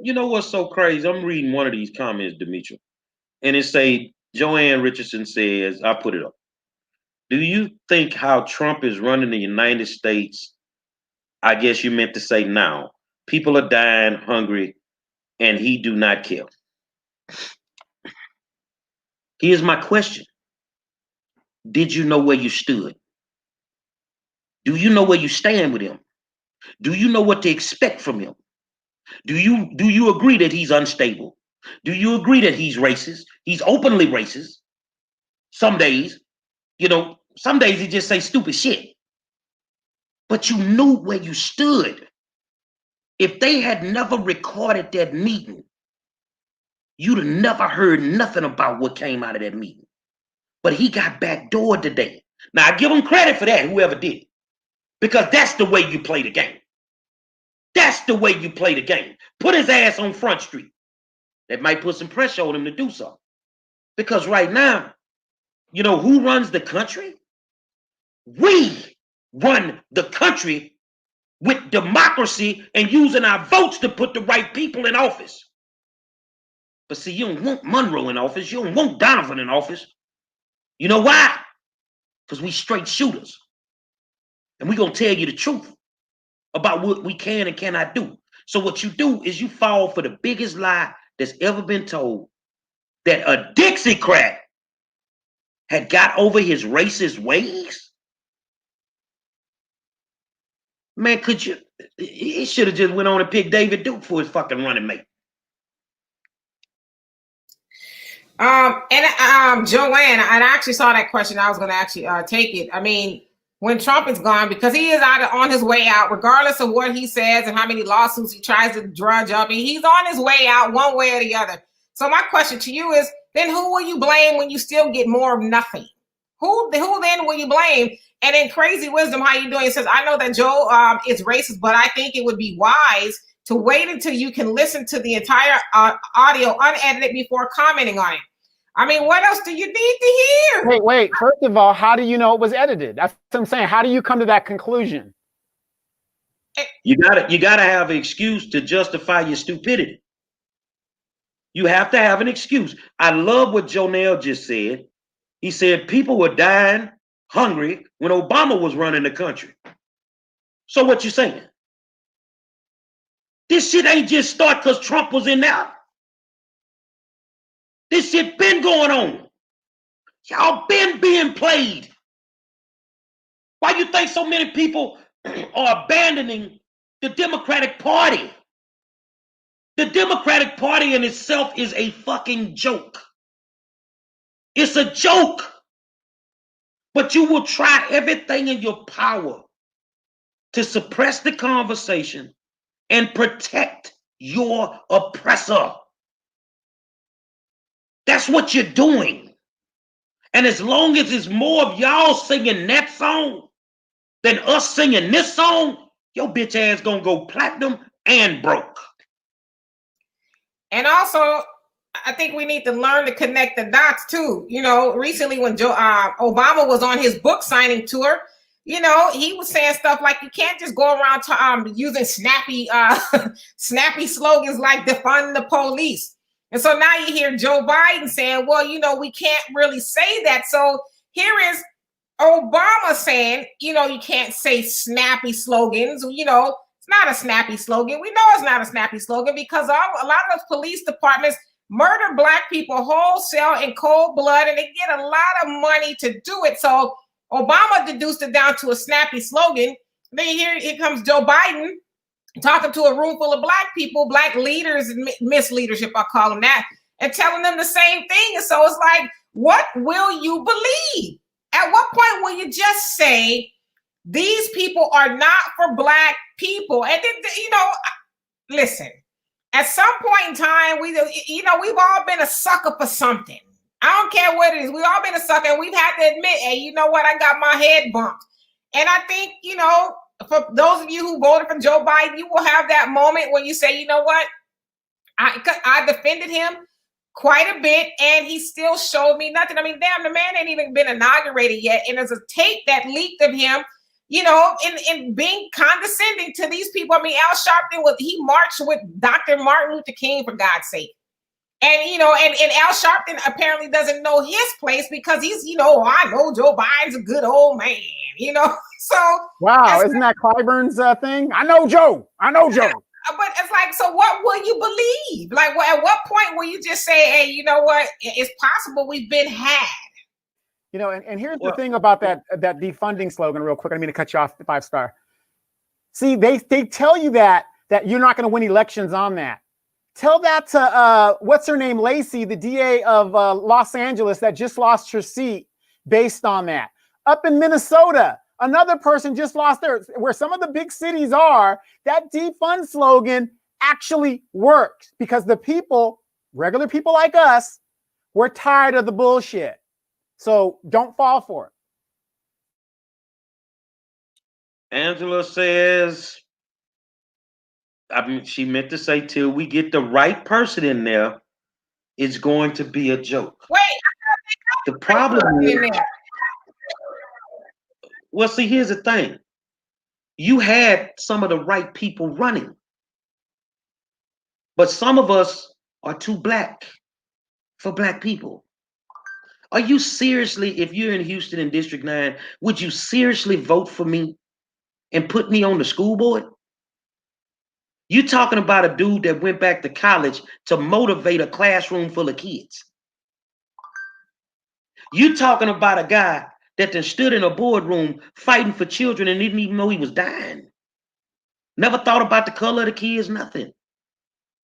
you know what's so crazy? I'm reading one of these comments, Demetra, and it say Joanne Richardson says, I put it up. Do you think how Trump is running the United States? I guess you meant to say now. People are dying, hungry, and he do not care. Here's my question. Did you know where you stood? Do you know where you stand with him? Do you know what to expect from him? Do you agree that he's unstable? Do you agree that he's racist? He's openly racist. Some days, you know, some days he just say stupid shit. But you knew where you stood. If they had never recorded that meeting, you'd have never heard nothing about what came out of that meeting. But he got backdoored today. Now, I give him credit for that, whoever did it. Because that's the way you play the game. That's the way you play the game. Put his ass on Front Street. That might put some pressure on him to do something. Because right now, you know who runs the country? We run the country with democracy and using our votes to put the right people in office. But see, you don't want Monroe in office. You don't want Donovan in office. You know why? Because we straight shooters. And we're going to tell you the truth about what we can and cannot do. So what you do is you fall for the biggest lie that's ever been told, that a Dixiecrat had got over his racist ways. Man, could you? He should have just went on and picked David Duke for his fucking running mate. Joanne, I actually saw that question. I was going to actually take it. I mean, when Trump is gone, because he is on his way out, regardless of what he says and how many lawsuits he tries to drudge up, he's on his way out one way or the other. So my question to you is, then who will you blame when you still get more of nothing? Who then will you blame? And in Crazy Wisdom, how you doing? It says, I know that Joe is racist, but I think it would be wise to wait until you can listen to the entire audio unedited before commenting on it. I mean, what else do you need to hear? Wait. First of all, how do you know it was edited? That's what I'm saying. How do you come to that conclusion? You gotta have an excuse to justify your stupidity. You have to have an excuse. I love what Jonelle just said. He said people were dying hungry when Obama was running the country. So what you saying? This shit ain't just start because Trump was in there. This shit been going on. Y'all been being played. Why you think so many people are abandoning the Democratic Party? The Democratic Party in itself is a fucking joke. It's a joke. But you will try everything in your power to suppress the conversation and protect your oppressor. That's what you're doing. And as long as it's more of y'all singing that song than us singing this song, your bitch ass gonna go platinum and broke. And also, I think we need to learn to connect the dots too. You know, recently when Obama was on his book signing tour, you know, he was saying stuff like you can't just go around using snappy slogans like defund the police. And so now you hear Joe Biden saying, well, you know, we can't really say that. So here is Obama saying, you know, you can't say snappy slogans. You know, it's not a snappy slogan. We know it's not a snappy slogan because a lot of those police departments murder Black people wholesale in cold blood, and they get a lot of money to do it. So Obama deduced it down to a snappy slogan. Then here comes Joe Biden talking to a room full of Black people, Black leaders, misleadership, I call them that, and telling them the same thing. And so it's like, what will you believe? At what point will you just say these people are not for Black people? And then, you know, listen, at some point in time, we've all been a sucker for something. I don't care what it is. We've all been a sucker, and we've had to admit, hey, you know what? I got my head bumped. And I think, you know, for those of you who voted for Joe Biden, you will have that moment when you say, you know what? I defended him quite a bit, and he still showed me nothing. I mean, damn, the man ain't even been inaugurated yet. And there's a tape that leaked of him, you know, in being condescending to these people. I mean, Al Sharpton, he marched with Dr. Martin Luther King, for God's sake. And, you know, and Al Sharpton apparently doesn't know his place because he's, you know, I know Joe Biden's a good old man, you know. So wow, isn't that Clyburn's thing? I know Joe. But it's like, so what will you believe? Like, at what point will you just say, hey, you know what? It's possible we've been had. You know, and here's the thing about that defunding slogan, real quick. I mean to cut you off, 5-star. See, they tell you that you're not going to win elections on that. Tell that to what's her name, Lacey, the DA of Los Angeles, that just lost her seat based on that. Up in Minnesota, another person just lost theirs. Where some of the big cities are, that defund slogan actually works because the people, regular people like us, we're tired of the bullshit. So don't fall for it. Angela says, I mean, she meant to say, till we get the right person in there, it's going to be a joke. Wait, the problem is, well, see, here's the thing. You had some of the right people running, but some of us are too Black for Black people. Are you seriously, if you're in Houston in District 9, would you seriously vote for me and put me on the school board? You talking about a dude that went back to college to motivate a classroom full of kids. You talking about a guy that then stood in a boardroom fighting for children and didn't even know he was dying. Never thought about the color of the kids, nothing.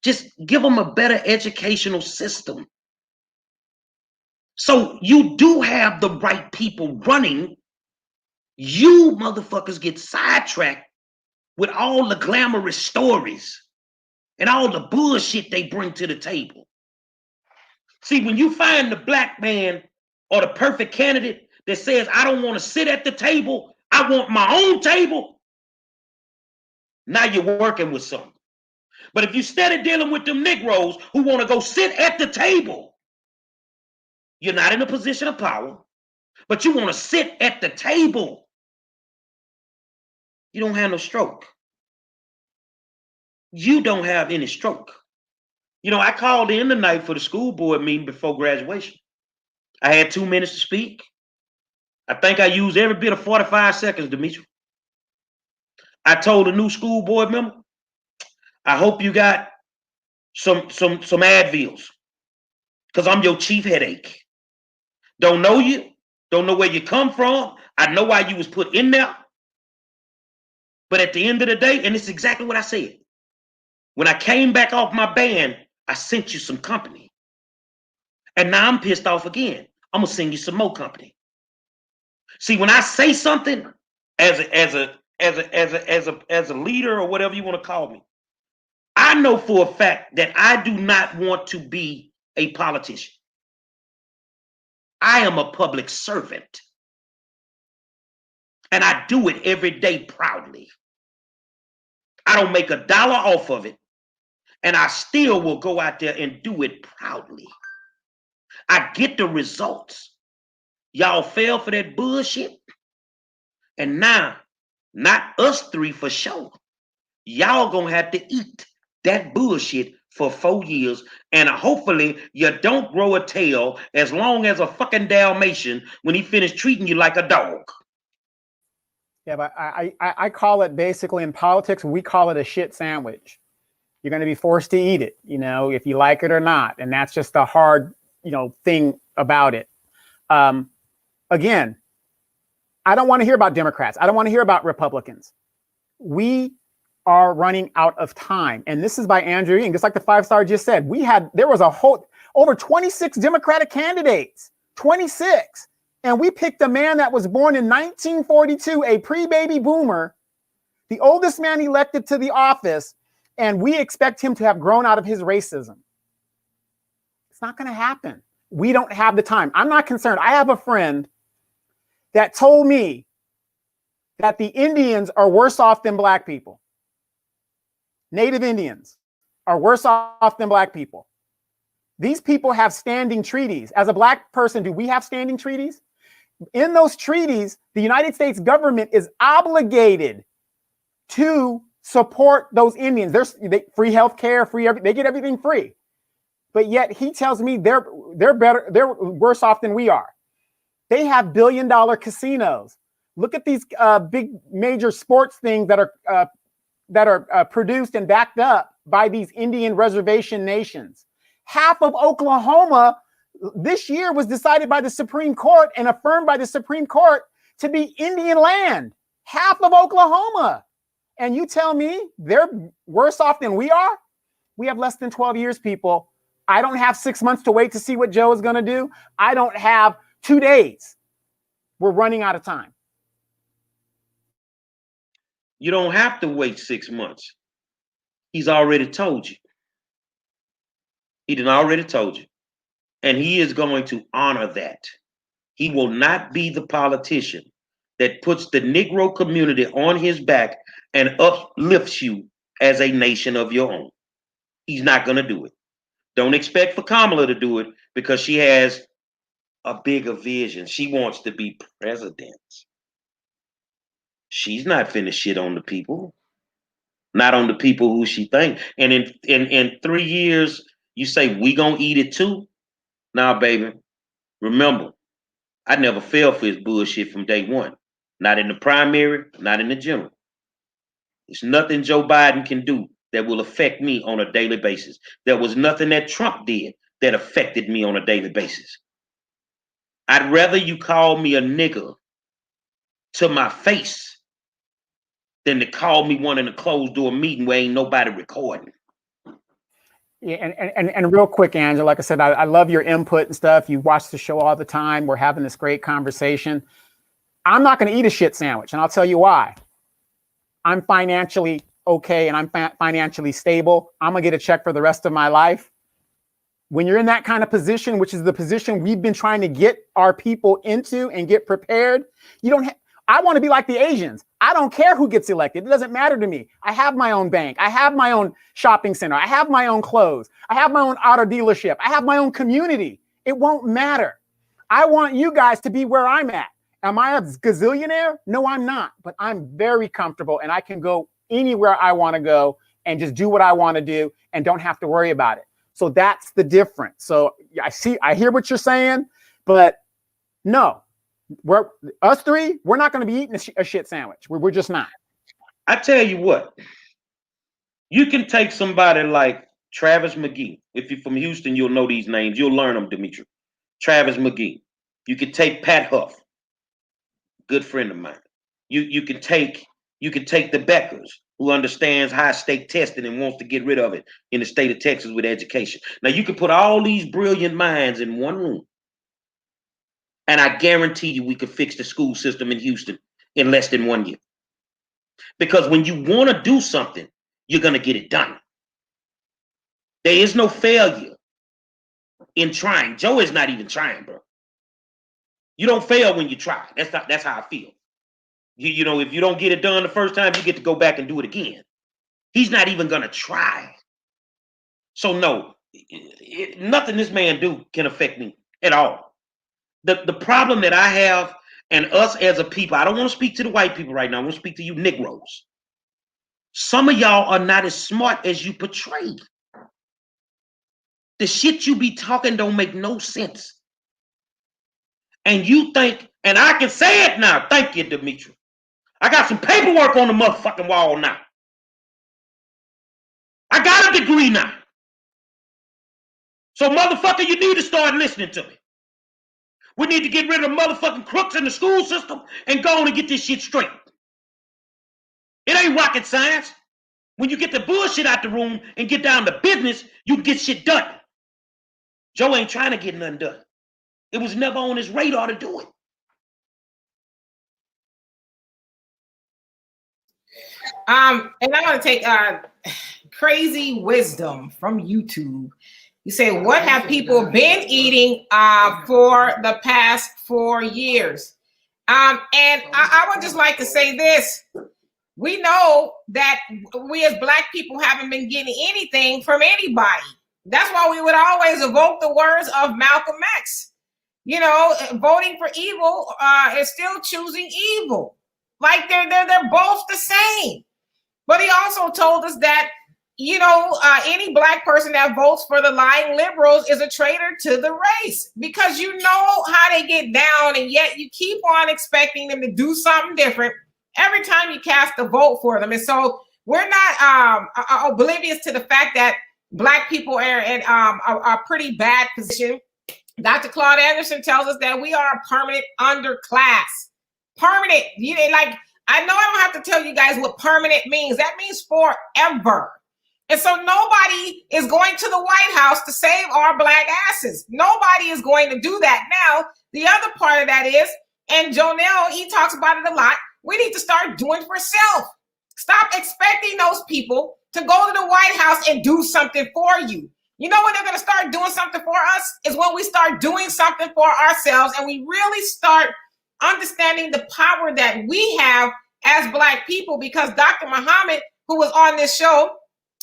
Just give them a better educational system. So you do have the right people running. You motherfuckers get sidetracked with all the glamorous stories and all the bullshit they bring to the table. See, when you find the Black man or the perfect candidate that says, I don't want to sit at the table, I want my own table, now you're working with something. But if you steady dealing with them Negroes who want to go sit at the table, you're not in a position of power, but you want to sit at the table, you don't have no stroke. You don't have any stroke. You know, I called in tonight for the school board meeting before graduation. I had 2 minutes to speak. I think I used every bit of 45 seconds, Demetri. I told a new school board member, I hope you got some Advils, because I'm your chief headache. Don't know you, don't know where you come from. I know why you was put in there. But at the end of the day, and it's exactly what I said, when I came back off my ban, I sent you some company. And now I'm pissed off again. I'm gonna send you some more company. See, when I say something as a leader or whatever you want to call me, I know for a fact that I do not want to be a politician. I am a public servant. And I do it every day proudly. I don't make $1 off of it. And I still will go out there and do it proudly. I get the results. Y'all fell for that bullshit. And now, not us three for sure. Y'all gonna have to eat that bullshit for 4 years. And hopefully you don't grow a tail as long as a fucking Dalmatian when he finished treating you like a dog. Yeah, but I call it, basically in politics, we call it a shit sandwich. You're going to be forced to eat it, if you like it or not. And that's just the hard, thing about it. Again, I don't want to hear about Democrats. I don't want to hear about Republicans. We are running out of time. And this is by Andrew Yang, just like the 5-star just said. There was over 26 Democratic candidates, 26. And we picked a man that was born in 1942, a pre-baby boomer, the oldest man elected to the office, and we expect him to have grown out of his racism. It's not going to happen. We don't have the time. I'm not concerned. I have a friend that told me that the Indians are worse off than black people. Native Indians are worse off than black people. These people have standing treaties. As a black person, do we have standing treaties? In those treaties, the United States government is obligated to support those Indians. There's free health care, they get everything free. But yet he tells me they're worse off than we are. They have billion-dollar casinos. Look at these big major sports things that are produced and backed up by these Indian reservation nations. Half of Oklahoma this year was decided by the Supreme Court and affirmed by the Supreme Court to be Indian land. Half of Oklahoma. And you tell me they're worse off than we are? We have less than 12 years, people. I don't have 6 months to wait to see what Joe is going to do. I don't have 2 days. We're running out of time. You don't have to wait 6 months. He's already told you. He done already told you. And he is going to honor that. He will not be the politician that puts the Negro community on his back and uplifts you as a nation of your own. He's not going to do it. Don't expect for Kamala to do it because she has a bigger vision. She wants to be president. She's not finna shit on the people. Not on the people who she think. And in 3 years, you say, we gonna eat it too? Nah, baby. Remember, I never fell for his bullshit from day one. Not in the primary, not in the general. There's nothing Joe Biden can do that will affect me on a daily basis. There was nothing that Trump did that affected me on a daily basis. I'd rather you call me a nigger to my face than to call me one in a closed door meeting where ain't nobody recording. Yeah, and real quick, Angela, like I said, I love your input and stuff. You watch the show all the time. We're having this great conversation. I'm not going to eat a shit sandwich, and I'll tell you why. I'm financially okay, and I'm financially stable. I'm going to get a check for the rest of my life. When you're in that kind of position, which is the position we've been trying to get our people into and get prepared, you don't I want to be like the Asians. I don't care who gets elected. It doesn't matter to me. I have my own bank. I have my own shopping center. I have my own clothes. I have my own auto dealership. I have my own community. It won't matter. I want you guys to be where I'm at. Am I a gazillionaire? No, I'm not. But I'm very comfortable and I can go anywhere I want to go and just do what I want to do and don't have to worry about it. So that's the difference. So I hear what you're saying, but no. Us three, we're not going to be eating a shit sandwich. We're just not. I tell you what, you can take somebody like Travis McGee. If you're from Houston, you'll know these names. You'll learn them, Demetri. Travis McGee. You could take Pat Huff, good friend of mine. You can take the Beckers, who understands high stake testing and wants to get rid of it in the state of Texas with education. Now you can put all these brilliant minds in one room, and I guarantee you we could fix the school system in Houston in less than 1 year. Because when you want to do something, you're gonna get it done. There is no failure in trying. Joe is not even trying, bro. You don't fail when you try. That's how I feel. You know, if you don't get it done the first time, you get to go back and do it again. He's not even gonna try. So no, nothing this man do can affect me at all. The problem that I have, and us as a people, I don't want to speak to the white people right now. I want to speak to you Negroes. Some of y'all are not as smart as you portray. The shit you be talking don't make no sense. And you think, and I can say it now. Thank you, Demetri. I got some paperwork on the motherfucking wall now. I got a degree now. So motherfucker, you need to start listening to me. We need to get rid of the motherfucking crooks in the school system and go on and get this shit straight. It ain't rocket science. When you get the bullshit out the room and get down to business, you can get shit done. Joe ain't trying to get nothing done. It was never on his radar to do it. And I want to take Crazy Wisdom from YouTube. You say, what have people been eating for the past 4 years? And I would just like to say this. We know that we as Black people haven't been getting anything from anybody. That's why we would always evoke the words of Malcolm X. You know, voting for evil is still choosing evil. Like they're both the same. But he also told us that, you know, any Black person that votes for the lying liberals is a traitor to the race, because you know how they get down, and yet you keep on expecting them to do something different every time you cast a vote for them. And so we're not oblivious to the fact that Black people are in a pretty bad position. Dr. Claude Anderson tells us that we are a permanent underclass. Permanent. You know, like, I know I don't have to tell you guys what permanent means. That means forever. And so nobody is going to the White House to save our Black asses. Nobody is going to do that. Now, the other part of that is, and Jonelle, he talks about it a lot, we need to start doing for self. Stop expecting those people to go to the White House and do something for you. You know when they're going to start doing something for us is when we start doing something for ourselves, and we really start understanding the power that we have as Black people. Because Dr. Muhammad, who was on this show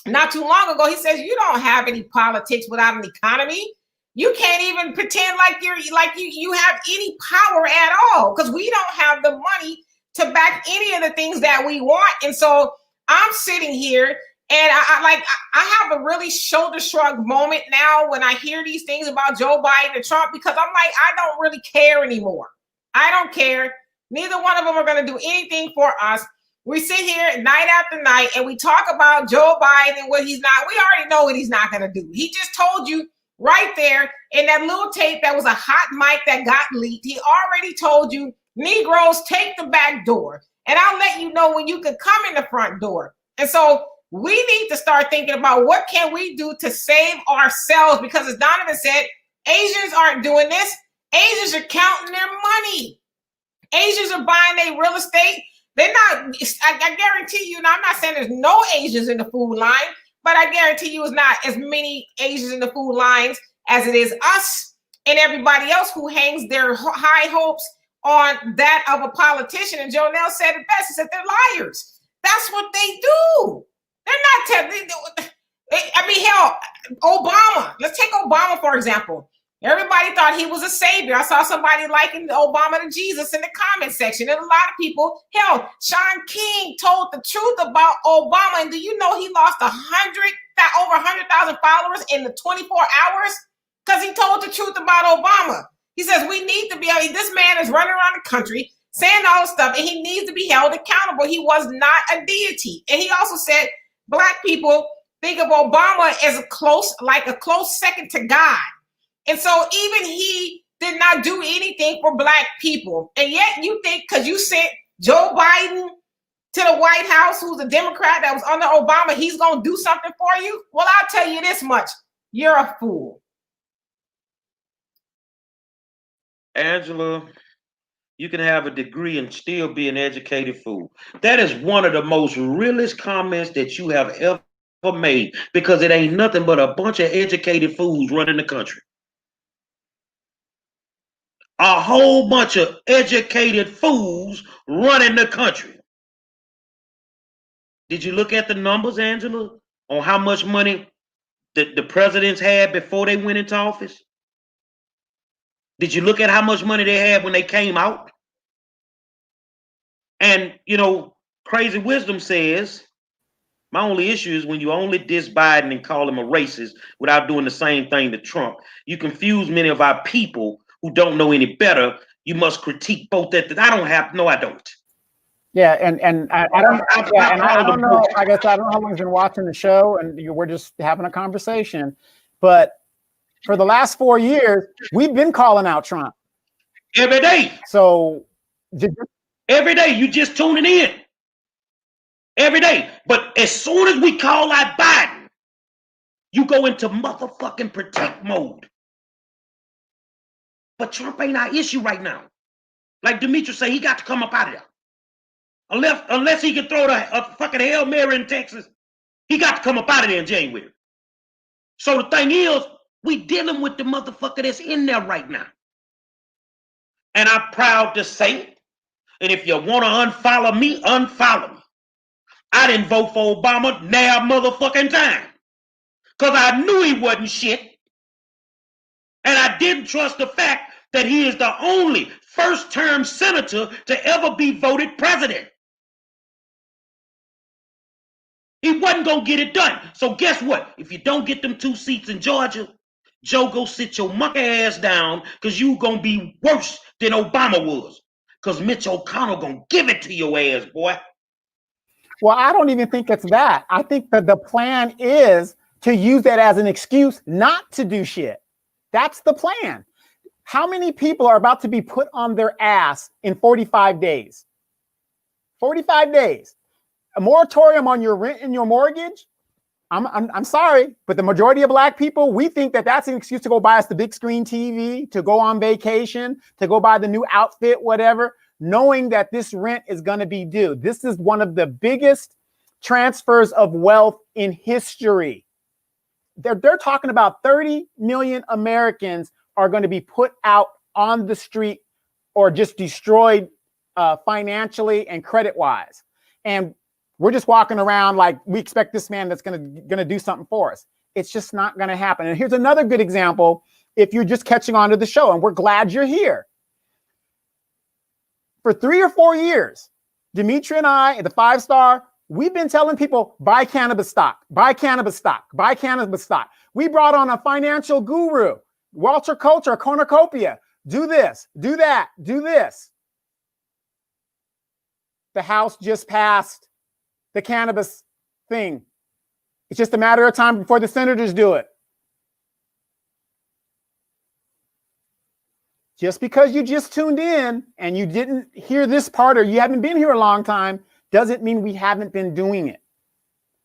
not too long ago, he says you don't have any politics without an economy. You can't even pretend like you have any power at all, because we don't have the money to back any of the things that we want. And so I'm sitting here and I have a really shoulder shrug moment now when I hear these things about Joe Biden and Trump, because I'm like, I don't really care anymore. I don't care. Neither one of them are going to do anything for us. We sit here night after night and we talk about Joe Biden and what he's not. We already know what he's not going to do. He just told you right there in that little tape that was a hot mic that got leaked. He already told you, Negroes, take the back door, and I'll let you know when you can come in the front door. And so we need to start thinking about what can we do to save ourselves, because as Donovan said, Asians aren't doing this. Asians are counting their money. Asians are buying their real estate. They're not, I guarantee you, now I'm not saying there's no Asians in the food line, but I guarantee you it's not as many Asians in the food lines as it is us and everybody else who hangs their high hopes on that of a politician. And Jonelle said it best. He said they're liars. That's what they do. They're not, I mean, hell, Obama. Let's take Obama, for example. Everybody thought he was a savior. I saw somebody liking Obama to Jesus in the comment section. And a lot of people, hell, Sean King told the truth about Obama. And do you know he lost over 100,000 followers in the 24 hours? Because he told the truth about Obama. He says we need to be, this man is running around the country saying all this stuff, and he needs to be held accountable. He was not a deity. And he also said Black people think of Obama as a close second to God. And so even he did not do anything for Black people. And yet you think because you sent Joe Biden to the White House, who's a Democrat that was under Obama, he's going to do something for you? Well, I'll tell you this much. You're a fool. Angela, you can have a degree and still be an educated fool. That is one of the most realest comments that you have ever made, because it ain't nothing but a bunch of educated fools running the country. A whole bunch of educated fools running the country. Did you look at the numbers, Angela, on how much money the presidents had before they went into office? Did you look at how much money they had when they came out? And, you know, Crazy Wisdom says, my only issue is when you only diss Biden and call him a racist without doing the same thing to Trump. You confuse many of our people who don't know any better. You must critique both at the, I don't. Yeah, and I don't know. I guess I don't know how long you've been watching the show, and we're just having a conversation. But for the last 4 years, we've been calling out Trump every day. So every day, you just tuning in every day. But as soon as we call out Biden, you go into motherfucking protect mode. But Trump ain't our issue right now. Like Demetrius say, he got to come up out of there. Unless he can throw a fucking Hail Mary in Texas, he got to come up out of there in January. So the thing is, we dealing with the motherfucker that's in there right now. And I'm proud to say it. And if you want to unfollow me, unfollow me. I didn't vote for Obama now motherfucking time. Because I knew he wasn't shit. And I didn't trust the fact that he is the only first-term senator to ever be voted president. He wasn't going to get it done. So guess what? If you don't get them 2 seats in Georgia, Joe, go sit your monkey ass down, because you going to be worse than Obama was. Because Mitch O'Connell going to give it to your ass, boy. Well, I don't even think it's that. I think that the plan is to use that as an excuse not to do shit. That's the plan. How many people are about to be put on their ass in 45 days? 45 days. A moratorium on your rent and your mortgage? I'm sorry, but the majority of Black people, we think that that's an excuse to go buy us the big screen TV, to go on vacation, to go buy the new outfit, whatever, knowing that this rent is going to be due. This is one of the biggest transfers of wealth in history. They're talking about 30 million Americans are going to be put out on the street or just destroyed financially and credit-wise. And we're just walking around like we expect this man that's going to do something for us. It's just not going to happen. And here's another good example if you're just catching on to the show, and we're glad you're here. For 3 or 4 years, Dimitri and I, at the 5-Star, we've been telling people, buy cannabis stock, buy cannabis stock, buy cannabis stock. We brought on a financial guru, Walter Coulter, Cornucopia. Do this, do that, do this. The House just passed the cannabis thing. It's just a matter of time before the senators do it. Just because you just tuned in and you didn't hear this part or you haven't been here a long time doesn't mean we haven't been doing it.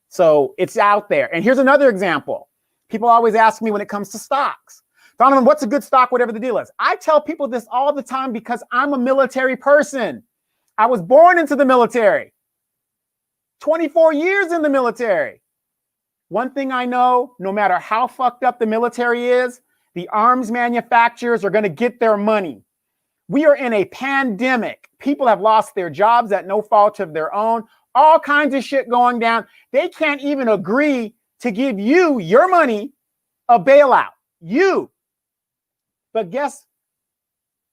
So it's out there. And here's another example. People always ask me when it comes to stocks, Donovan, what's a good stock, whatever the deal is? I tell people this all the time because I'm a military person. I was born into the military. 24 years in the military. One thing I know, no matter how fucked up the military is, the arms manufacturers are going to get their money. We are in a pandemic. People have lost their jobs at no fault of their own. All kinds of shit going down. They can't even agree to give you your money a bailout. You. But guess,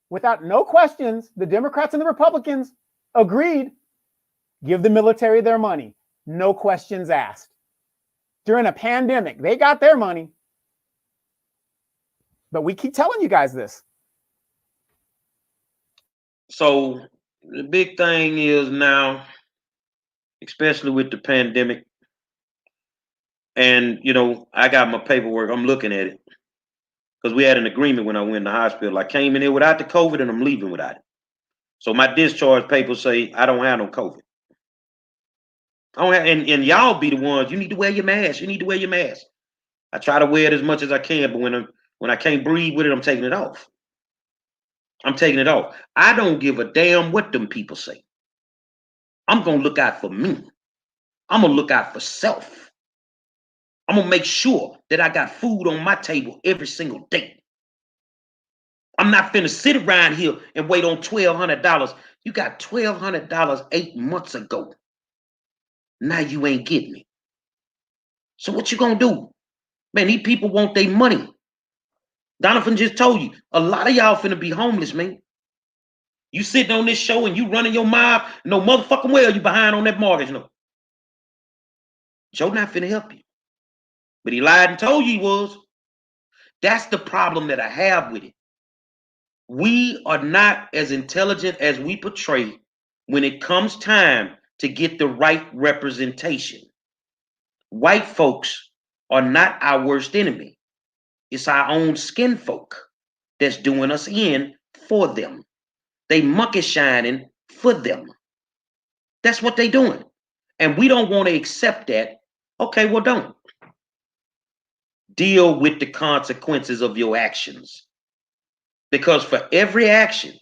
without no questions, the Democrats and the Republicans agreed. Give the military their money. No questions asked. During a pandemic, they got their money. But we keep telling you guys this. So The big thing is now, especially with the pandemic, and I got my paperwork. I'm looking at it because we had an agreement when I went in the hospital. I came in here without the COVID, and I'm leaving without it. So my discharge papers say I don't have no COVID. I don't have, and y'all be the ones. You need to wear your mask. You need to wear your mask. I try to wear it as much as I can, but when I can't breathe with it, I'm taking it off. I'm taking it off. I don't give a damn what them people say. I'm gonna look out for me. I'm gonna look out for self. I'm gonna make sure that I got food on my table every single day. I'm not finna sit around here and wait on $1,200. You got $1,200 8 months ago. Now you ain't getting it. So what you gonna do? Man, these people want their money. Donovan just told you, a lot of y'all finna be homeless, man. You sitting on this show and you running your mouth, no motherfucking well you behind on that mortgage, no. Joe not finna help you. But he lied and told you he was. That's the problem that I have with it. We are not as intelligent as we portray when it comes time to get the right representation. White folks are not our worst enemy. It's our own skin folk that's doing us in for them. They monkey shining for them. That's what they doing. And we don't want to accept that. Okay, well, don't. Deal with the consequences of your actions. Because for every action,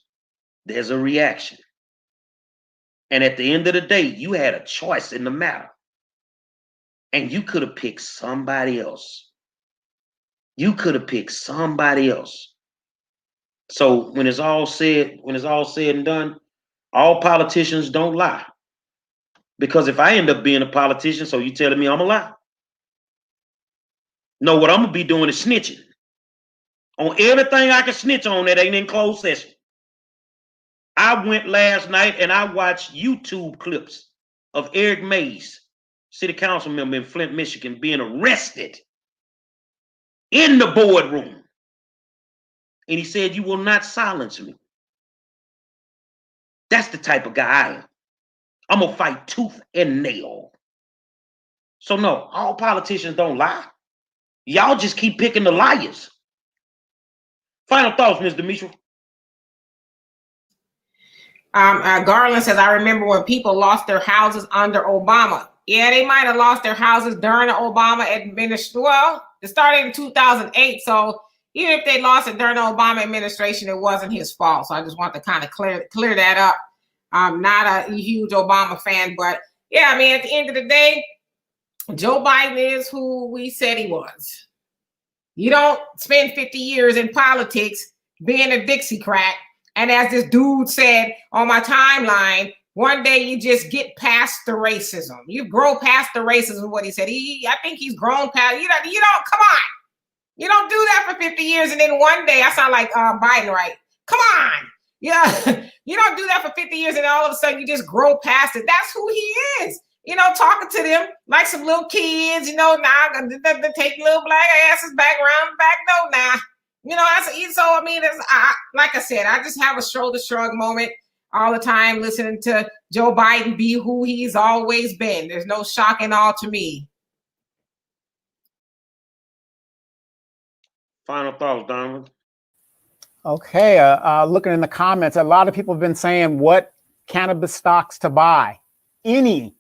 there's a reaction. And at the end of the day, you had a choice in the matter. And you could have picked somebody else. You could have picked somebody else. So when it's all said and done, all politicians don't lie. Because if I end up being a politician, so you telling me I'm a lie? No, what I'm gonna be doing is snitching on everything I can snitch on that ain't in closed session. I went last night and I watched YouTube clips of Eric Mays, city council member in Flint, Michigan, being arrested in the boardroom. And he said, "You will not silence me." That's the type of guy I am. I'm gonna fight tooth and nail. So no, all politicians don't lie. Y'all just keep picking the liars. Final thoughts, Ms. Demetra. Garland says, I remember when people lost their houses under Obama. Yeah, they might have lost their houses during the Obama administration. Well, it started in 2008. So even if they lost it during the Obama administration, it wasn't his fault. So I just want to kind of clear that up. I'm not a huge Obama fan, but yeah, I mean, at the end of the day, Joe Biden is who we said he was. You don't spend 50 years in politics being a Dixiecrat. And as this dude said on my timeline, one day you just get past the racism. You grow past the racism, what he said. I think he's grown past, you don't, come on. You don't do that for 50 years and then one day, I sound like Biden, right? Come on. Yeah, you don't do that for 50 years and all of a sudden you just grow past it. That's who he is. Talking to them like some little kids, now I'm going to take little black asses back around the back door now. So I mean, like I said, I just have a shoulder shrug moment all the time listening to Joe Biden be who he's always been. There's no shock and awe to me. Final thoughts, Donovan. Okay, looking in the comments, a lot of people have been saying what cannabis stocks to buy. Any.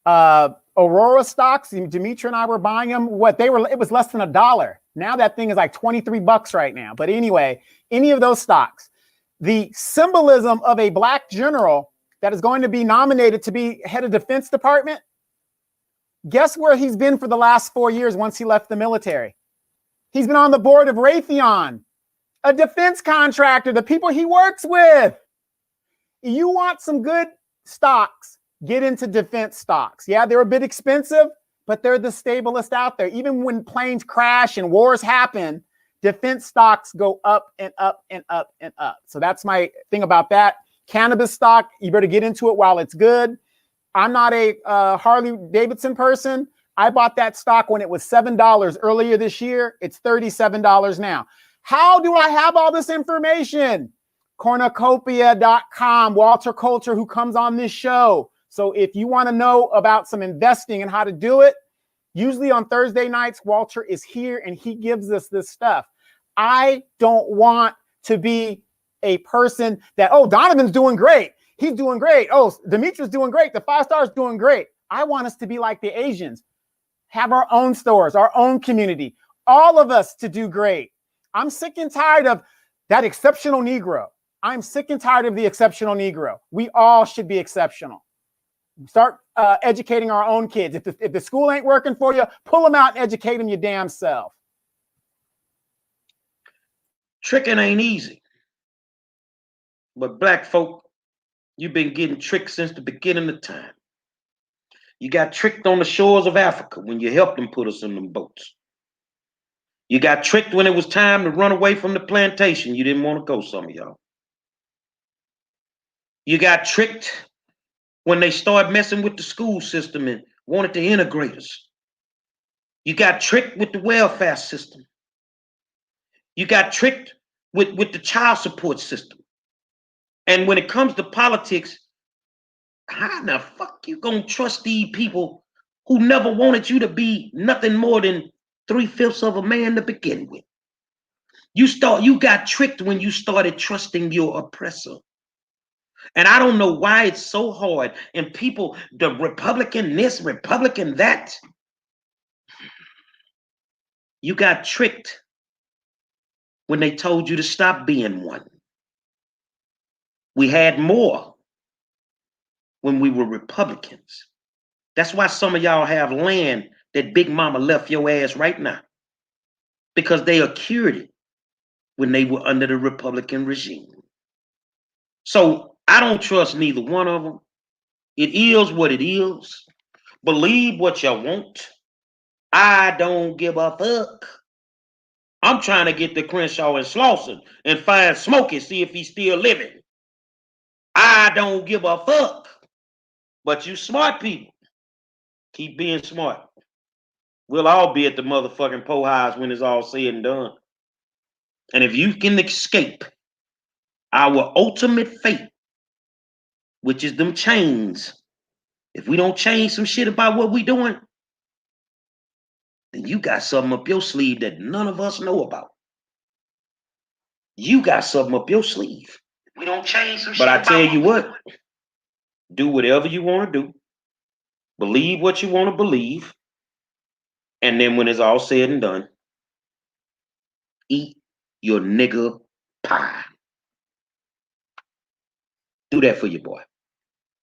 Aurora stocks, Demetra and I were buying them. It was less than $1. Now that thing is like $23 right now. But anyway, any of those stocks, the symbolism of a black general that is going to be nominated to be head of Defense Department, guess where he's been for the last 4 years once he left the military? He's been on the board of Raytheon, a defense contractor, the people he works with. You want some good stocks, get into defense stocks. Yeah, they're a bit expensive, but they're the stablest out there. Even when planes crash and wars happen, defense stocks go up and up and up and up. So that's my thing about that. Cannabis stock, you better get into it while it's good. I'm not a Harley Davidson person. I bought that stock when it was $7 earlier this year. It's $37 now. How do I have all this information? cornucopia.com, Walter Coulter, who comes on this show. So if you want to know about some investing and how to do it, usually on Thursday nights, Walter is here and he gives us this stuff. I don't want to be a person that, oh, Donovan's doing great. He's doing great. Oh, Demetrius doing great. The 5-star's doing great. I want us to be like the Asians, have our own stores, our own community, all of us to do great. I'm sick and tired of that exceptional Negro. I'm sick and tired of the exceptional Negro. We all should be exceptional. Start educating our own kids. If the school ain't working for you, pull them out and educate them your damn self. Tricking ain't easy. But black folk, you've been getting tricked since the beginning of time. You got tricked on the shores of Africa when you helped them put us in them boats. You got tricked when it was time to run away from the plantation. You didn't want to go, some of y'all. You got tricked when they started messing with the school system and wanted to integrate us. You got tricked with the welfare system. You got tricked with the child support system. And when it comes to politics, how the fuck you gonna trust these people who never wanted you to be nothing more than 3/5 of a man to begin with? You got tricked when you started trusting your oppressor. And I don't know why it's so hard. And people, the Republican this, Republican that. You got tricked when they told you to stop being one. We had more when we were Republicans. That's why some of y'all have land that Big Mama left your ass right now. Because they accrued it when they were under the Republican regime. So I don't trust neither one of them. It is what it is. Believe what you want. I don't give a fuck. I'm trying to get to Crenshaw and Slauson and find Smokey, see if he's still living. I don't give a fuck. But you smart people, keep being smart. We'll all be at the motherfucking po house when it's all said and done. And if you can escape our ultimate fate, which is them chains, if we don't change some shit about what we doing, then you got something up your sleeve that none of us know about. You got something up your sleeve. We don't change some shit. But I tell you what, do whatever you want to do. Believe what you want to believe. And then when it's all said and done, eat your nigga pie. Do that for your boy.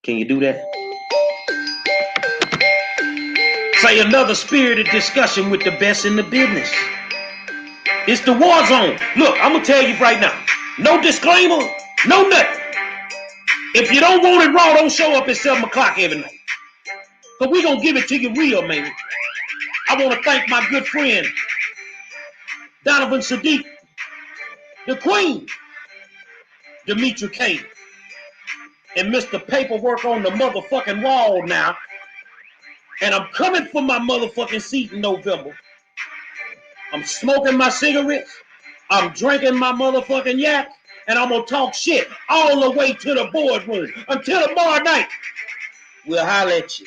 Can you do that? Say another spirited discussion with the best in the business. It's the war zone. Look, I'm going to tell you right now. No disclaimer, no nothing. If you don't want it raw, don't show up at 7 o'clock every night. Because we're going to give it to you real, man. I want to thank my good friend, Donovan Sadiq, the Queen, Demetri K, and Mr. Paperwork on the motherfucking wall now. And I'm coming for my motherfucking seat in November. I'm smoking my cigarettes. I'm drinking my motherfucking yak. And I'm going to talk shit all the way to the boardroom. Until tomorrow night, we'll holler at you.